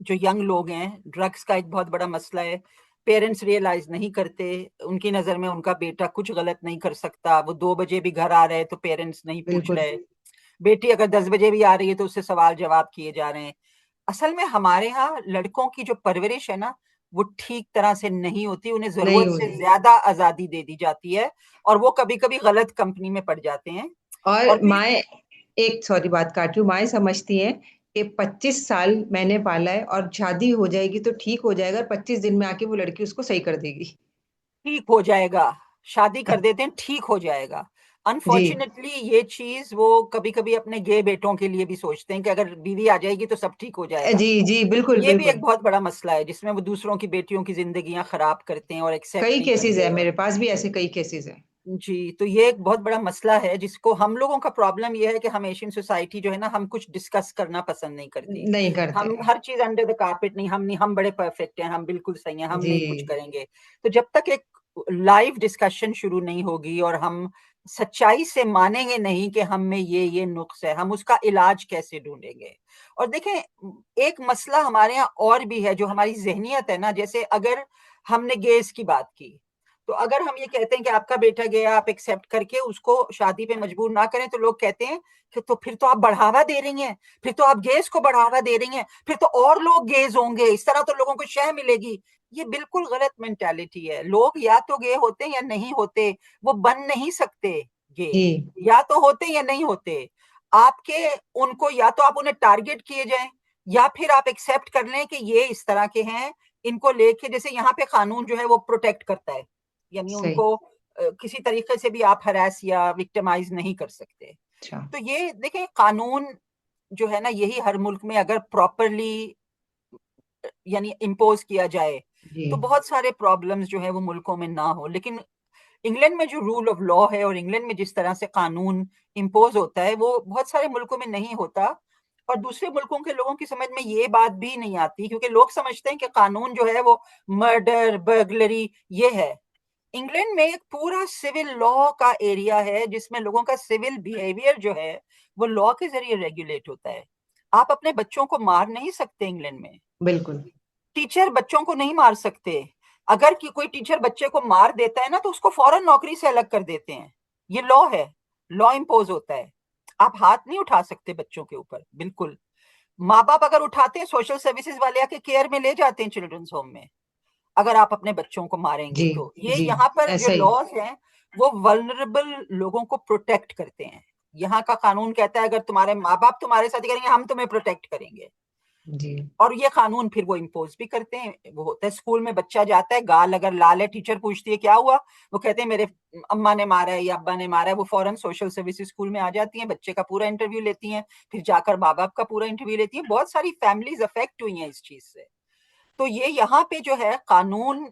जो यंग लोग हैं, ड्रग्स का एक बहुत बड़ा मसला है। पेरेंट्स रियलाइज नहीं करते, उनकी नजर में उनका बेटा कुछ गलत नहीं कर सकता, वो 2 बजे भी घर आ रहे हैं तो पेरेंट्स नहीं पूछ बिल्कुल। रहे, बेटी अगर 10 बजे भी आ रही है तो उससे सवाल जवाब किए जा रहे हैं। असल में हमारे यहाँ लड़कों की जो परवरिश है ना, वो ठीक तरह से नहीं होती, उन्हें नहीं जरूरत से होती। ज्यादा आजादी दे दी जाती है और वो कभी कभी गलत कंपनी में पड़ जाते हैं। और और फिर माए, एक सॉरी बात काट रही हूँ, माए समझती हैं कि 25 साल मैंने पाला है और शादी हो जाएगी तो ठीक हो जाएगा, और 25 दिन में आके वो लड़की उसको सही कर देगी। ठीक हो जाएगा, शादी कर देते हैं, ठीक हो जाएगा। जी। अनफॉर्चुनेटली ये चीज वो कभी कभी अपने गे बेटों के लिए भी सोचते हैं कि अगर बीवी आ जाएगी तो सब ठीक हो जाएगा। जी जी, बिल्कुल ये भी एक बिल्कुल। बहुत बड़ा मसला है जिसमें वो दूसरों की बेटियों की जिंदगियां खराब करते हैं और एक्सेप्ट कई नहीं केसेस है, करते। मेरे पास भी ऐसे कई केसेस है। जी, तो ये एक बहुत बड़ा मसला है जिसको हम लोगों का प्रॉब्लम ये है कि हम एशियन सोसाइटी जो है ना, हम कुछ डिस्कस करना पसंद नहीं करती। नहीं करते। हम हर चीज अंडर द कारपेट, नहीं हम बड़े परफेक्ट हैं, हम बिल्कुल सही हैं, हम जी। नहीं कुछ करेंगे। तो जब तक एक लाइव डिस्कशन शुरू नहीं होगी और हम सच्चाई से मानेंगे नहीं कि हम में ये नुक्स है, हम उसका इलाज कैसे ढूंढेंगे। और देखें, एक मसला हमारे यहाँ और भी है जो हमारी जहनियत है ना, जैसे अगर हमने गेस की बात की, तो अगर हम ये कहते हैं कि आपका बेटा गया, आप एक्सेप्ट करके उसको शादी पे मजबूर ना करें, तो लोग कहते हैं कि तो फिर तो आप बढ़ावा दे रही हैं, फिर तो आप गेस को बढ़ावा दे रही हैं, फिर तो और लोग गेज होंगे, इस तरह तो लोगों को शह मिलेगी। ये बिल्कुल गलत मेंटालिटी है। लोग या तो गे होते या नहीं होते, वो बन नहीं सकते गे। जी या तो होते या नहीं होते। आपके उनको या तो आप उन्हें टारगेट किए जाएं, या फिर आप एक्सेप्ट कर लें कि ये इस तरह के हैं, इनको लेके जैसे यहाँ पे कानून जो है वो प्रोटेक्ट करता है, यानी सही। उनको किसी तरीके से भी आप हरास या विक्टिमाइज नहीं कर सकते। अच्छा। तो ये देखें, कानून जो है ना, यही हर मुल्क में अगर प्रॉपरली यानी इम्पोज किया जाए जी तो बहुत सारे प्रॉब्लम्स जो है वो मुल्कों में ना हो। लेकिन इंग्लैंड में जो रूल ऑफ लॉ है और इंग्लैंड में जिस तरह से कानून इम्पोज होता है वो बहुत सारे मुल्कों में नहीं होता। और दूसरे मुल्कों के लोगों की समझ में ये बात भी नहीं आती, क्योंकि लोग समझते हैं कि कानून जो है वो मर्डर, बर्गलरी ये है। इंग्लैंड में एक पूरा सिविल लॉ का एरिया है जिसमें लोगों का सिविल बिहेवियर जो है वो लॉ के जरिए रेगुलेट होता है। आप अपने बच्चों को मार नहीं सकते इंग्लैंड में, बिल्कुल। टीचर बच्चों को नहीं मार सकते। अगर कोई टीचर बच्चे को मार देता है ना तो उसको फौरन नौकरी से अलग कर देते हैं। ये लॉ है, लॉ इम्पोज होता है। आप हाथ नहीं उठा सकते बच्चों के ऊपर, बिल्कुल। माँ बाप अगर उठाते हैं, सोशल सर्विसेज वाले आके केयर में ले जाते हैं चिल्ड्रंस होम में। अगर आप अपने बच्चों को मारेंगे जी तो ये जी, यहाँ पर जो ऐसा ही। लॉज हैं वो वल्नरेबल लोगों को प्रोटेक्ट करते हैं। यहाँ का कानून कहता है अगर तुम्हारे माँ बाप तुम्हारे साथ करेंगे, हम तुम्हें प्रोटेक्ट करेंगे। जी और ये कानून फिर वो इम्पोज भी करते हैं। वो होता है, स्कूल में बच्चा जाता है, गाल अगर लाल है, टीचर पूछती है क्या हुआ, वो कहते हैं मेरे अम्मा ने मारा है या अब्बा ने मारा है। वो फौरन सोशल सर्विसेज स्कूल में आ जाती हैं, बच्चे का पूरा इंटरव्यू लेती हैं, फिर जाकर माँ बाप का पूरा इंटरव्यू लेती हैं। बहुत सारी फैमिलीज अफेक्ट हुई हैं इस चीज से। तो ये यहाँ पे जो है कानून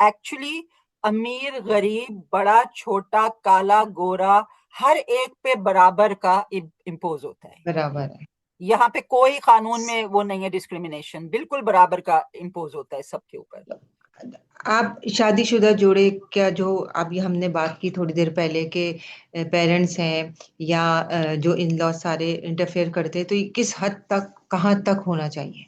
एक्चुअली अमीर गरीब बड़ा छोटा काला गोरा हर एक पे बराबर का इम्पोज होता है। बराबर है। यहाँ पे कोई कानून में वो नहीं है डिस्क्रिमिनेशन, बिल्कुल बराबर का इम्पोज होता है सबके ऊपर। आप शादीशुदा जोड़े क्या, जो अभी हमने बात की थोड़ी देर पहले के पेरेंट्स हैं या जो इन लॉ सारे इंटरफेयर करते हैं, तो ये किस हद तक, कहाँ तक होना चाहिए?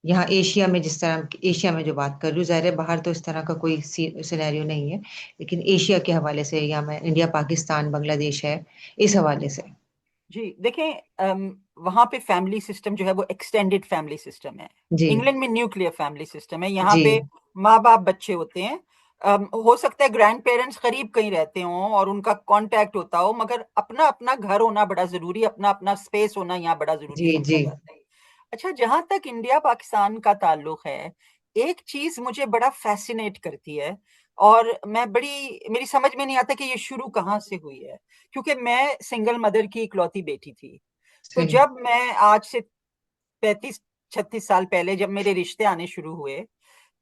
यहाँ एशिया में, जिस तरह एशिया में जो बात कर रही हूँ, जाहिर है बाहर तो इस तरह का कोई सिनेरियो नहीं है, लेकिन एशिया के हवाले से, या मैं इंडिया पाकिस्तान बांग्लादेश है, इस हवाले से। जी देखें, वहां पे फैमिली सिस्टम जो है वो एक्सटेंडेड फैमिली सिस्टम है। जी इंग्लैंड में न्यूक्लियर फैमिली सिस्टम है। यहाँ जी पे माँ बाप बच्चे होते हैं। हो सकता है ग्रैंड पेरेंट्स करीब कहीं रहते हों और उनका कांटेक्ट होता हो, मगर अपना अपना घर होना बड़ा जरूरी है, अपना अपना स्पेस होना यहाँ बड़ा जरूरी जी समझा जी। जाता है। अच्छा, जहां तक इंडिया पाकिस्तान का ताल्लुक है, एक चीज मुझे बड़ा फैसिनेट करती है और मेरी समझ में नहीं आता कि ये शुरू कहाँ से हुई है, क्योंकि मैं सिंगल मदर की इकलौती बेटी थी। तो सही। जब मैं आज से 35-36 साल पहले जब मेरे रिश्ते आने शुरू हुए,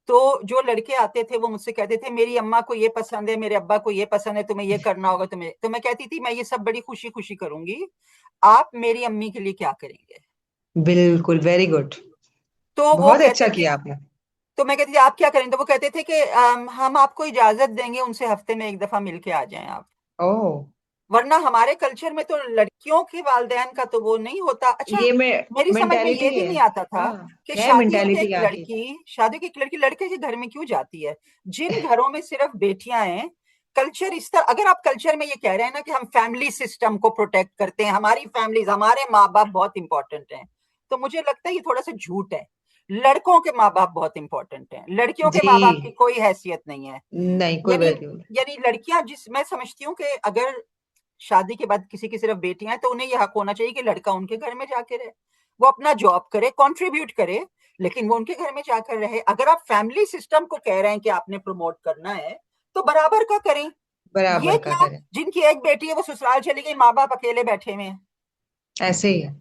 तो जो लड़के आते थे वो मुझसे कहते थे मेरी अम्मा को ये पसंद है, मेरे अब्बा को ये पसंद है, तुम्हें ये करना होगा। तुम्हें तो मैं कहती थी मैं ये सब बड़ी खुशी खुशी करूंगी, आप मेरी अम्मी के लिए क्या करेंगे? बिल्कुल, वेरी गुड। तो वो बहुत कहते अच्छा थे, किया आपने। तो मैं कहती थी आप क्या करेंगे? तो वो कहते थे कि हम आपको इजाजत देंगे उनसे हफ्ते में एक दफा मिलके आ जाएं आप। ओह। वरना हमारे कल्चर में तो लड़कियों के वालदेन का तो वो नहीं होता। अच्छा, ये में मेरी समझ में ये मेंटेलिटी भी है। नहीं आता था हाँ, कि है मेंटेलिटी यहाँ की। शादी की एक लड़की लड़के के घर में क्यों जाती है? जिन घरों में सिर्फ बेटियां हैं, कल्चर इस तरह, अगर आप कल्चर में ये कह रहे हैं ना कि हम फैमिली सिस्टम को प्रोटेक्ट करते हैं, हमारी फैमिलीज, हमारे माँ बाप बहुत इंपॉर्टेंट हैं, तो मुझे लगता है ये थोड़ा सा झूठ है। लड़कों के माँ बाप बहुत इंपॉर्टेंट हैं, लड़कियों के माँ बाप की जी। कोई हैसियत नहीं है। नहीं, कोई यानी वैल्यू नहीं। यानी लड़कियां, जिस मैं समझती हूँ कि अगर शादी के बाद किसी की सिर्फ बेटियां हैं, तो उन्हें यह हक होना चाहिए कि लड़का उनके घर में जाके रहे, वो अपना जॉब करे, कंट्रीब्यूट करे, लेकिन वो उनके घर में जाकर रहे। अगर आप फैमिली सिस्टम को कह रहे हैं कि आपने प्रमोट करना है, तो बराबर का करें। ये बराबर का क्या, करें। जिनकी एक बेटी है वो ससुराल चली गई, माँ बाप अकेले बैठे हुए हैं, ऐसे ही है।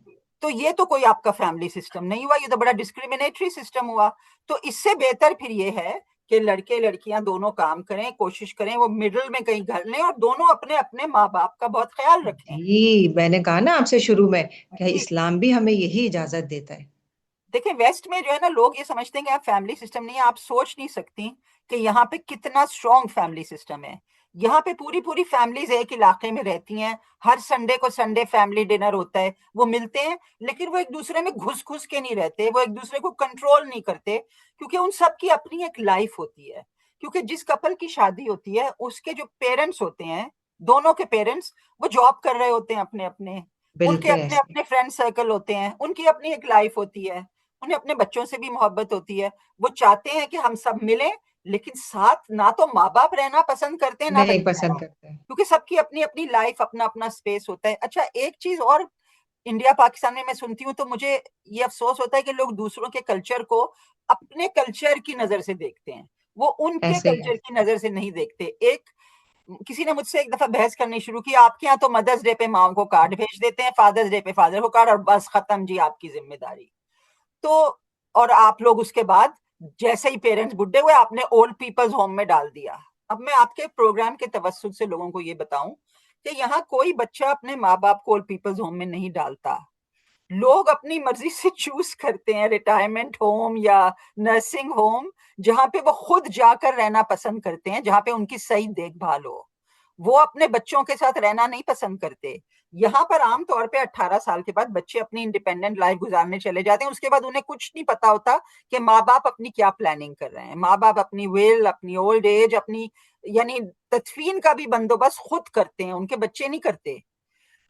तो ये तो कोई आपका फैमिली सिस्टम नहीं हुआ, ये तो बड़ा डिस्क्रिमिनेटरी सिस्टम हुआ। तो इससे बेहतर फिर ये है कि लड़के लड़कियां दोनों काम करें, कोशिश करें वो मिडिल में कहीं घर लें और दोनों अपने अपने माँ बाप का बहुत ख्याल रखें। जी, मैंने कहा ना आपसे शुरू में, क्या जी, इस्लाम भी हमें यही इजाजत देता है? देखिए वेस्ट में जो है ना, लोग ये समझते हैं कि आप फैमिली सिस्टम नहीं है। आप सोच नहीं सकती कि यहाँ पे कितना स्ट्रॉन्ग फैमिली सिस्टम है। यहाँ पे पूरी पूरी फैमिलीज एक इलाके में रहती हैं, हर संडे को संडे फैमिली डिनर होता है, वो मिलते हैं, लेकिन वो एक दूसरे में घुस घुस के नहीं रहते, वो एक दूसरे को कंट्रोल नहीं करते, क्योंकि उन सब की अपनी एक लाइफ होती है। क्योंकि जिस कपल की शादी होती है उसके जो पेरेंट्स होते हैं, दोनों के पेरेंट्स, वो जॉब कर रहे होते हैं अपने अपने, उनके बिल्कुल अपने ऐसे। अपने फ्रेंड सर्कल होते हैं, उनकी अपनी एक लाइफ होती है, उन्हें अपने बच्चों से भी मोहब्बत होती है। वो चाहते हैं कि हम सब मिलें, लेकिन साथ ना तो माँ बाप रहना पसंद करते हैं ना नहीं बच्चे रहना, पसंद करते हैं। क्योंकि सबकी अपनी अपनी लाइफ, अपना अपना स्पेस होता है। अच्छा, एक चीज और, इंडिया पाकिस्तान में मैं सुनती हूँ तो मुझे ये अफसोस होता है कि लोग दूसरों के कल्चर को अपने कल्चर की नजर से देखते हैं, वो उनके ऐसे ही है। कल्चर की नजर से नहीं देखते। एक किसी ने मुझसे एक दफा बहस करनी शुरू की, आपके यहाँ तो मदर्स डे पे माओ को कार्ड भेज देते हैं, फादर्स डे पे फादर को कार्ड, और बस खत्म जी आपकी जिम्मेदारी। तो और आप लोग उसके बाद जैसे ही पेरेंट्स बुढ़े हुए, आपने ओल्ड पीपल्स होम में डाल दिया। अब मैं आपके प्रोग्राम के तवज्जुद से लोगों को ये बताऊं कि यहाँ कोई बच्चा अपने माँ बाप को ओल्ड पीपल्स होम में नहीं डालता। लोग अपनी मर्जी से चूज करते हैं रिटायरमेंट होम या नर्सिंग होम, जहां पे वो खुद जाकर रहना पसंद करते हैं, जहां पे उनकी सही देखभाल हो। वो अपने बच्चों के साथ रहना नहीं पसंद करते। यहाँ पर आमतौर पे 18 साल के बाद बच्चे अपनी इंडिपेंडेंट लाइफ गुजारने चले जाते हैं, उसके बाद उन्हें कुछ नहीं पता होता कि माँ बाप अपनी क्या प्लानिंग कर रहे हैं। माँ बाप अपनी विल, अपनी ओल्ड एज, अपनी यानी तदफीन का भी बंदोबस्त खुद करते हैं, उनके बच्चे नहीं करते।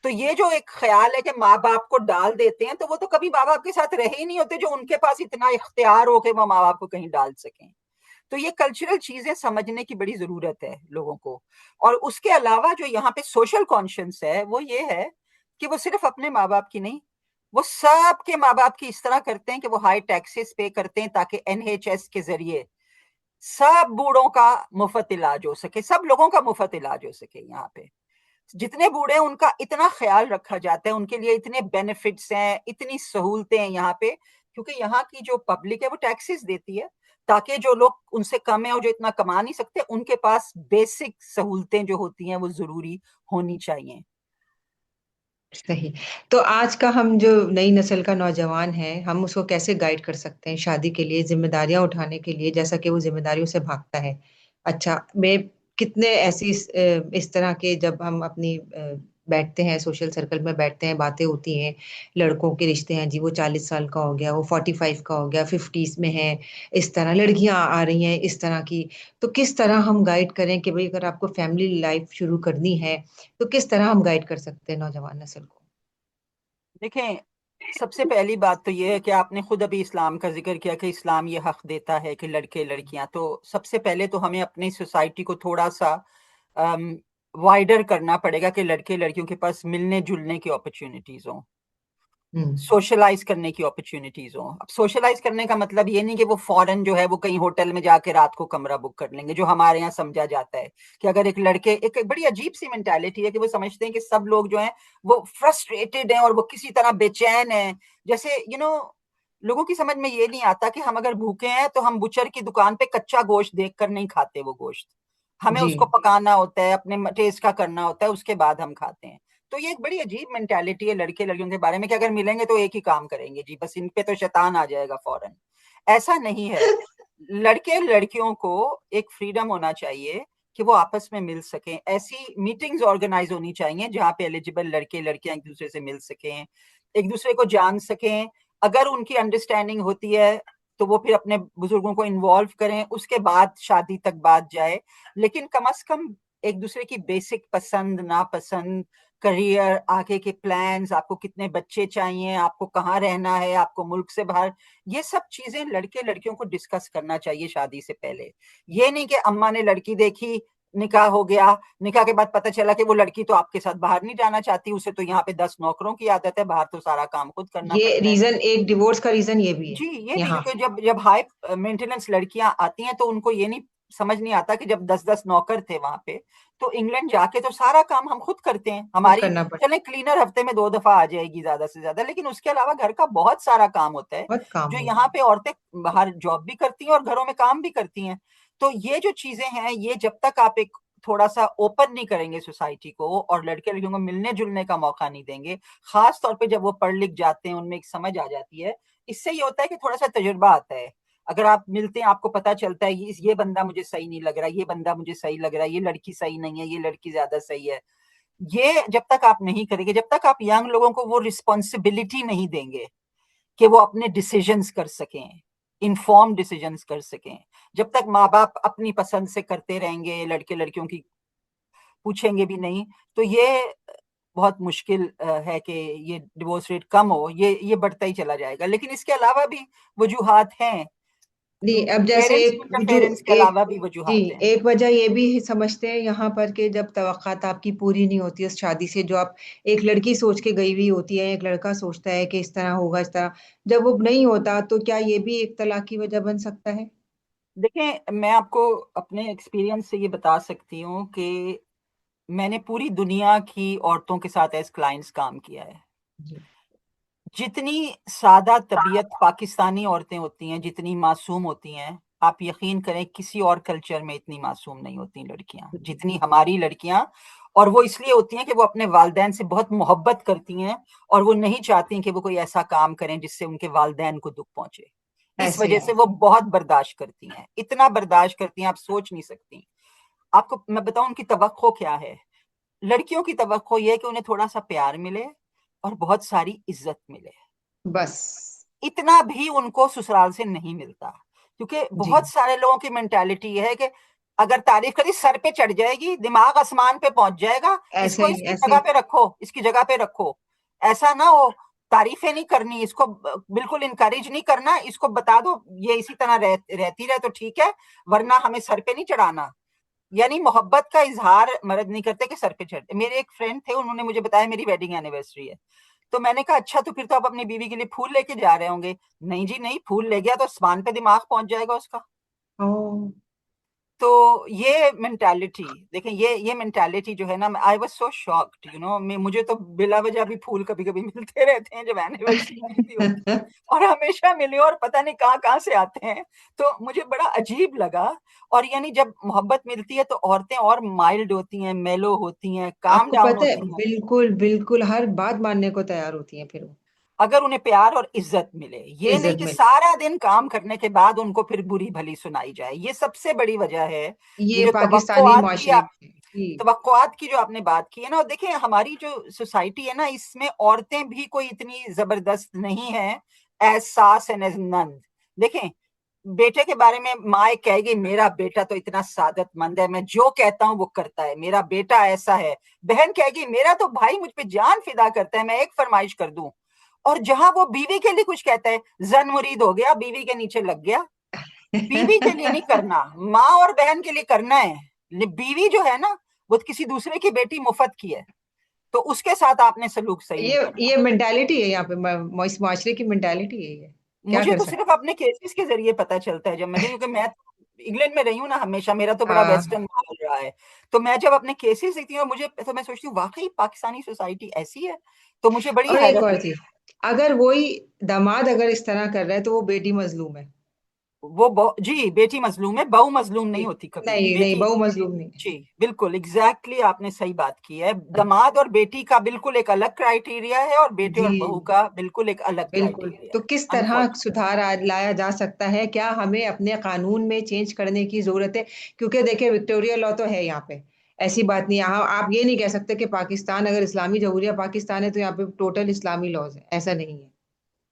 तो ये जो एक ख्याल है कि माँ बाप को डाल देते हैं, तो वो तो कभी माँ बाप के साथ रहे ही नहीं होते जो उनके पास इतना इख्तियार हो कि वो माँ बाप को कहीं डाल सकें। तो ये कल्चरल चीजें समझने की बड़ी जरूरत है लोगों को। और उसके अलावा जो यहाँ पे सोशल कॉन्शियस है वो ये है कि वो सिर्फ अपने माँ बाप की नहीं, वो सबके माँ बाप की इस तरह करते हैं कि वो हाई टैक्सेस पे करते हैं ताकि एनएचएस के जरिए सब बूढ़ों का मुफ्त इलाज हो सके, सब लोगों का मुफ्त इलाज हो सके। यहाँ पे जितने बूढ़े हैं उनका इतना ख्याल रखा जाता है, उनके लिए इतने बेनिफिट्स हैं, इतनी सहूलतें हैं यहाँ पे, क्योंकि यहाँ की जो पब्लिक है वो टैक्सेस देती है, ताकि जो लोग उनसे कम है और जो इतना कमा नहीं सकते, उनके पास बेसिक सहूलतें जो होती हैं वो जरूरी होनी चाहिए। सही। तो आज का हम जो नई नस्ल का नौजवान है, हम उसको कैसे गाइड कर सकते हैं शादी के लिए, जिम्मेदारियां उठाने के लिए, जैसा कि वो जिम्मेदारियों से भागता है? अच्छा, मैं कितने ऐसी इस तरह के जब हम अपनी बैठते हैं, सोशल सर्कल में बैठते हैं, बातें होती हैं, लड़कों के रिश्ते हैं जी, वो 40 साल का हो गया, वो 45 का हो गया, 50s में है, इस तरह लड़कियां आ रही हैं इस तरह की। तो किस तरह हम गाइड करें कि भाई अगर आपको फैमिली लाइफ शुरू करनी है तो किस तरह हम गाइड कर सकते हैं नौजवान नस्ल को? देखें, सबसे पहली बात तो ये है कि आपने खुद अभी इस्लाम का जिक्र किया कि इस्लाम ये हक देता है कि लड़के लड़कियां, तो सबसे पहले तो हमें अपनी सोसाइटी को थोड़ा सा वाइडर करना पड़ेगा कि लड़के लड़कियों के पास मिलने जुलने की अपॉर्चुनिटीज हों, हम्म। सोशलाइज करने की अपॉर्चुनिटीज हो। अब सोशलाइज करने का मतलब ये नहीं कि वो फॉरेन जो है वो कहीं होटल में जाके रात को कमरा बुक कर लेंगे, जो हमारे यहाँ समझा जाता है कि अगर एक लड़के, एक बड़ी अजीब सी मेंटालिटी है कि वो समझते हैं कि सब लोग जो हैं वो फ्रस्ट्रेटेड हैं और वो किसी तरह बेचैन हैं। जैसे लोगों की समझ में ये नहीं आता कि हम अगर भूखे हैं तो हम बुचर की दुकान पे कच्चा गोश्त देखकर नहीं खाते वो गोश्त, हमें जी। उसको पकाना होता है, अपने टेस्ट का करना होता है, उसके बाद हम खाते हैं। तो ये एक बड़ी अजीब मेंटालिटी है लड़के लड़कियों के बारे में कि अगर मिलेंगे तो एक ही काम करेंगे जी, बस इन पे तो शैतान आ जाएगा फौरन। ऐसा नहीं है। लड़के लड़कियों को एक फ्रीडम होना चाहिए कि वो आपस में मिल सकें। ऐसी मीटिंग्स ऑर्गेनाइज होनी चाहिए जहां पे एलिजिबल लड़के लड़कियां एक दूसरे से मिल सकें, एक दूसरे को जान सकें। अगर उनकी अंडरस्टैंडिंग होती है तो वो फिर अपने बुजुर्गों को इन्वॉल्व करें, उसके बाद शादी तक बात जाए। लेकिन कम से कम एक दूसरे की बेसिक पसंद नापसंद, करियर, आगे के प्लान्स, आपको कितने बच्चे चाहिए, आपको कहाँ रहना है, आपको मुल्क से बाहर, ये सब चीजें लड़के लड़कियों को डिस्कस करना चाहिए शादी से पहले। ये नहीं कि अम्मा ने लड़की देखी, निकाह हो गया, निकाह के बाद पता चला कि वो लड़की तो आपके साथ बाहर नहीं जाना चाहती, उसे तो यहाँ पे 10 नौकरों की आदत है, बाहर तो सारा काम खुद करना ये पड़ता है। रीजन, एक डिवोर्स का रीजन ये भी है जी, ये भी, यहाँ। क्योंकि जब जब हाई मेंटेनेंस लड़कियां आती हैं तो उनको ये नहीं समझ नहीं आता कि जब 10-10 नौकर थे वहां पे, तो इंग्लैंड जाके तो सारा काम हम खुद करते हैं। खुद हमारी, करना पड़ता चले क्लीनर हफ्ते में 2 दफा आ जाएगी ज्यादा से ज्यादा, लेकिन उसके अलावा घर का बहुत सारा काम होता है है, बहुत काम जो होता यहाँ है। पे औरतें बाहर जॉब भी करती हैं और घरों में काम भी करती हैं। तो ये जो चीजें हैं, ये जब तक आप एक थोड़ा सा ओपन नहीं करेंगे सोसाइटी को और लड़के लड़कियों को मिलने जुलने का मौका नहीं देंगे, खास तौर पे जब वो पढ़ लिख जाते हैं, उनमें एक समझ आ जाती है, इससे ये होता है कि थोड़ा सा तजुर्बा आता है। अगर आप मिलते हैं, आपको पता चलता है ये बंदा मुझे सही नहीं लग रहा, ये बंदा मुझे सही लग रहा है, ये लड़की सही नहीं है, ये लड़की ज्यादा सही है। ये जब तक आप नहीं करेंगे, जब तक आप यंग लोगों को वो रिस्पॉन्सिबिलिटी नहीं देंगे कि वो अपने डिसीजंस कर सकें, इन्फॉर्म डिसीजंस कर सकें, जब तक माँ बाप अपनी पसंद से करते रहेंगे, लड़के लड़कियों की पूछेंगे भी नहीं, तो ये बहुत मुश्किल है कि ये डिवोर्स रेट कम हो। ये बढ़ता ही चला जाएगा। लेकिन इसके अलावा भी वजूहात हैं, नहीं, अब जैसे पेरेंट्स एक जो इंटरफेरेंस के एक अलावा भी जी, वजूहात हैं। एक वजह ये भी समझते हैं यहाँ पर कि जब तवक्कात आपकी पूरी नहीं होती उस शादी से, जो आप एक लड़की सोच के गई हुई होती है, एक लड़का सोचता है कि इस तरह होगा इस तरह, जब वो नहीं होता तो क्या ये भी एक तलाक की वजह बन सकता है? देखें, मैं आपको अपने एक्सपीरियंस से ये बता सकती हूँ कि मैंने पूरी दुनिया की औरतों के साथ एज क्लाइंट्स काम किया है। जी। जितनी सादा तबीयत पाकिस्तानी औरतें होती हैं, जितनी मासूम होती हैं, आप यकीन करें किसी और कल्चर में इतनी मासूम नहीं होती लड़कियां जितनी हमारी लड़कियां। और वो इसलिए होती हैं कि वो अपने वालिदैन से बहुत मोहब्बत करती हैं और वो नहीं चाहती कि वो कोई ऐसा काम करें जिससे उनके वालिदैन को दुख पहुंचे। इस ऐसे वजह से वो बहुत बर्दाश्त करती हैं, इतना बर्दाश्त करती हैं आप सोच नहीं सकती। आपको मैं बताऊं उनकी तवक्को क्या है। लड़कियों की तवक्को ये है कि उन्हें थोड़ा सा प्यार मिले और बहुत सारी इज्जत मिले। बस। इतना भी उनको ससुराल से नहीं मिलता, क्योंकि जी। बहुत सारे लोगों की मेंटालिटी ये है कि अगर तारीफ करी सर पे चढ़ जाएगी, दिमाग आसमान पे पहुंच जाएगा, ऐसे इसको ही इसकी ऐसे जगह ही। पे रखो, इसकी जगह पे रखो। ऐसा ना हो, तारीफें नहीं करनी, इसको बिल्कुल इनकरेज नहीं करना, इसको बता दो ये इसी तरह रहती रहे तो ठीक है, वरना हमें सर पे नहीं चढ़ाना। यानी मोहब्बत का इजहार मर्द नहीं करते कि सर पे चढ़ते। मेरे एक फ्रेंड थे, उन्होंने मुझे बताया मेरी वेडिंग एनिवर्सरी है, तो मैंने कहा अच्छा, तो फिर तो आप अपनी बीवी के लिए फूल लेके जा रहे होंगे। नहीं जी नहीं, फूल ले गया तो आसमान पे दिमाग पहुंच जाएगा उसका। ओ। तो ये मेंटालिटी देखें, ये मेंटालिटी जो है ना, I was so shocked, you know, मुझे तो बिला वजह भी फूल कभी कभी मिलते रहते हैं जब एनिवर्सरी मेरी भी होती है, और हमेशा मिले और पता नहीं कहाँ कहाँ से आते हैं। तो मुझे बड़ा अजीब लगा। और यानी जब मोहब्बत मिलती है तो औरतें और माइल्ड होती हैं, मेलो होती हैं, काम आपको डाउन पता है, होती हैं। बिल्कुल बिल्कुल हर बात मानने को तैयार होती है फिर वो। अगर उन्हें प्यार और इज्जत मिले, ये नहीं इज्जत कि मिले। सारा दिन काम करने के बाद उनको फिर बुरी भली सुनाई जाए। ये सबसे बड़ी वजह है। ये ये जो पाकिस्तानी तवक्कुआत की माशरे आप में जी। तवक्कुआत की जो आपने बात की है ना, और देखिए हमारी जो सोसाइटी है ना, इसमें औरतें भी कोई इतनी जबरदस्त नहीं है एज सास एंड एज नंद। देखें, बेटे के बारे में माँ एक कहेगी मेरा बेटा तो इतना सादतमंद है, मैं जो कहता हूँ वो करता है, मेरा बेटा ऐसा है। बहन कहेगी मेरा तो भाई मुझ पे जान फिदा करता है, मैं एक फरमाइश कर दूं। और जहां वो बीवी के लिए कुछ कहता है, जन मुरीद हो गया, बीवी के नीचे लग गया। बीवी के लिए नहीं करना, माँ और बहन के लिए करना है। बीवी जो है ना, वो किसी दूसरे की बेटी मुफ्त की है, तो उसके साथ आपने सलूक सही नहीं करना। ये मेंटालिटी है यहाँ पे, इस माशरे की मेंटालिटी है ये। क्या मुझे कर तो सकते। सिर्फ अपने केसेस के जरिए पता चलता है, जब मैं, क्योंकि मैं इंग्लैंड में रही हूँ ना हमेशा, मेरा तो बड़ा हाँ। वेस्टर्न माहौल रहा है। तो मैं जब अपने केसेस देखती हूँ, मुझे तो मैं सोचती हूँ वाकई पाकिस्तानी सोसाइटी ऐसी है। तो मुझे बड़ी और एक हैरत और होती चीज, अगर वही दामाद अगर इस तरह कर रहा है तो वो बेटी मजलूम है। है। वो जी, बेटी मजलूम है, बहू मजलूम नहीं जी। होती कभी भी, नहीं नहीं, बेटी। बहू मजलूम नहीं है। जी, बिल्कुल एग्जैक्टली आपने सही बात की है। दामाद और बेटी का बिल्कुल एक अलग क्राइटेरिया है, और बेटे जी और बहू का बिल्कुल एक अलग बिल्कुल। क्राइटेरिया तो है। किस तरह अनफॉर्चुनेट। सुधार लाया जा सकता है, क्या हमें अपने कानून में चेंज करने की जरूरत है? क्योंकि देखिए, विक्टोरिया लॉ तो है यहाँ पे, ऐसी बात नहीं। यहाँ आप ये नहीं कह सकते कि पाकिस्तान अगर इस्लामी जमहूरिया पाकिस्तान है तो यहाँ पे टोटल इस्लामी लॉज है, ऐसा नहीं है।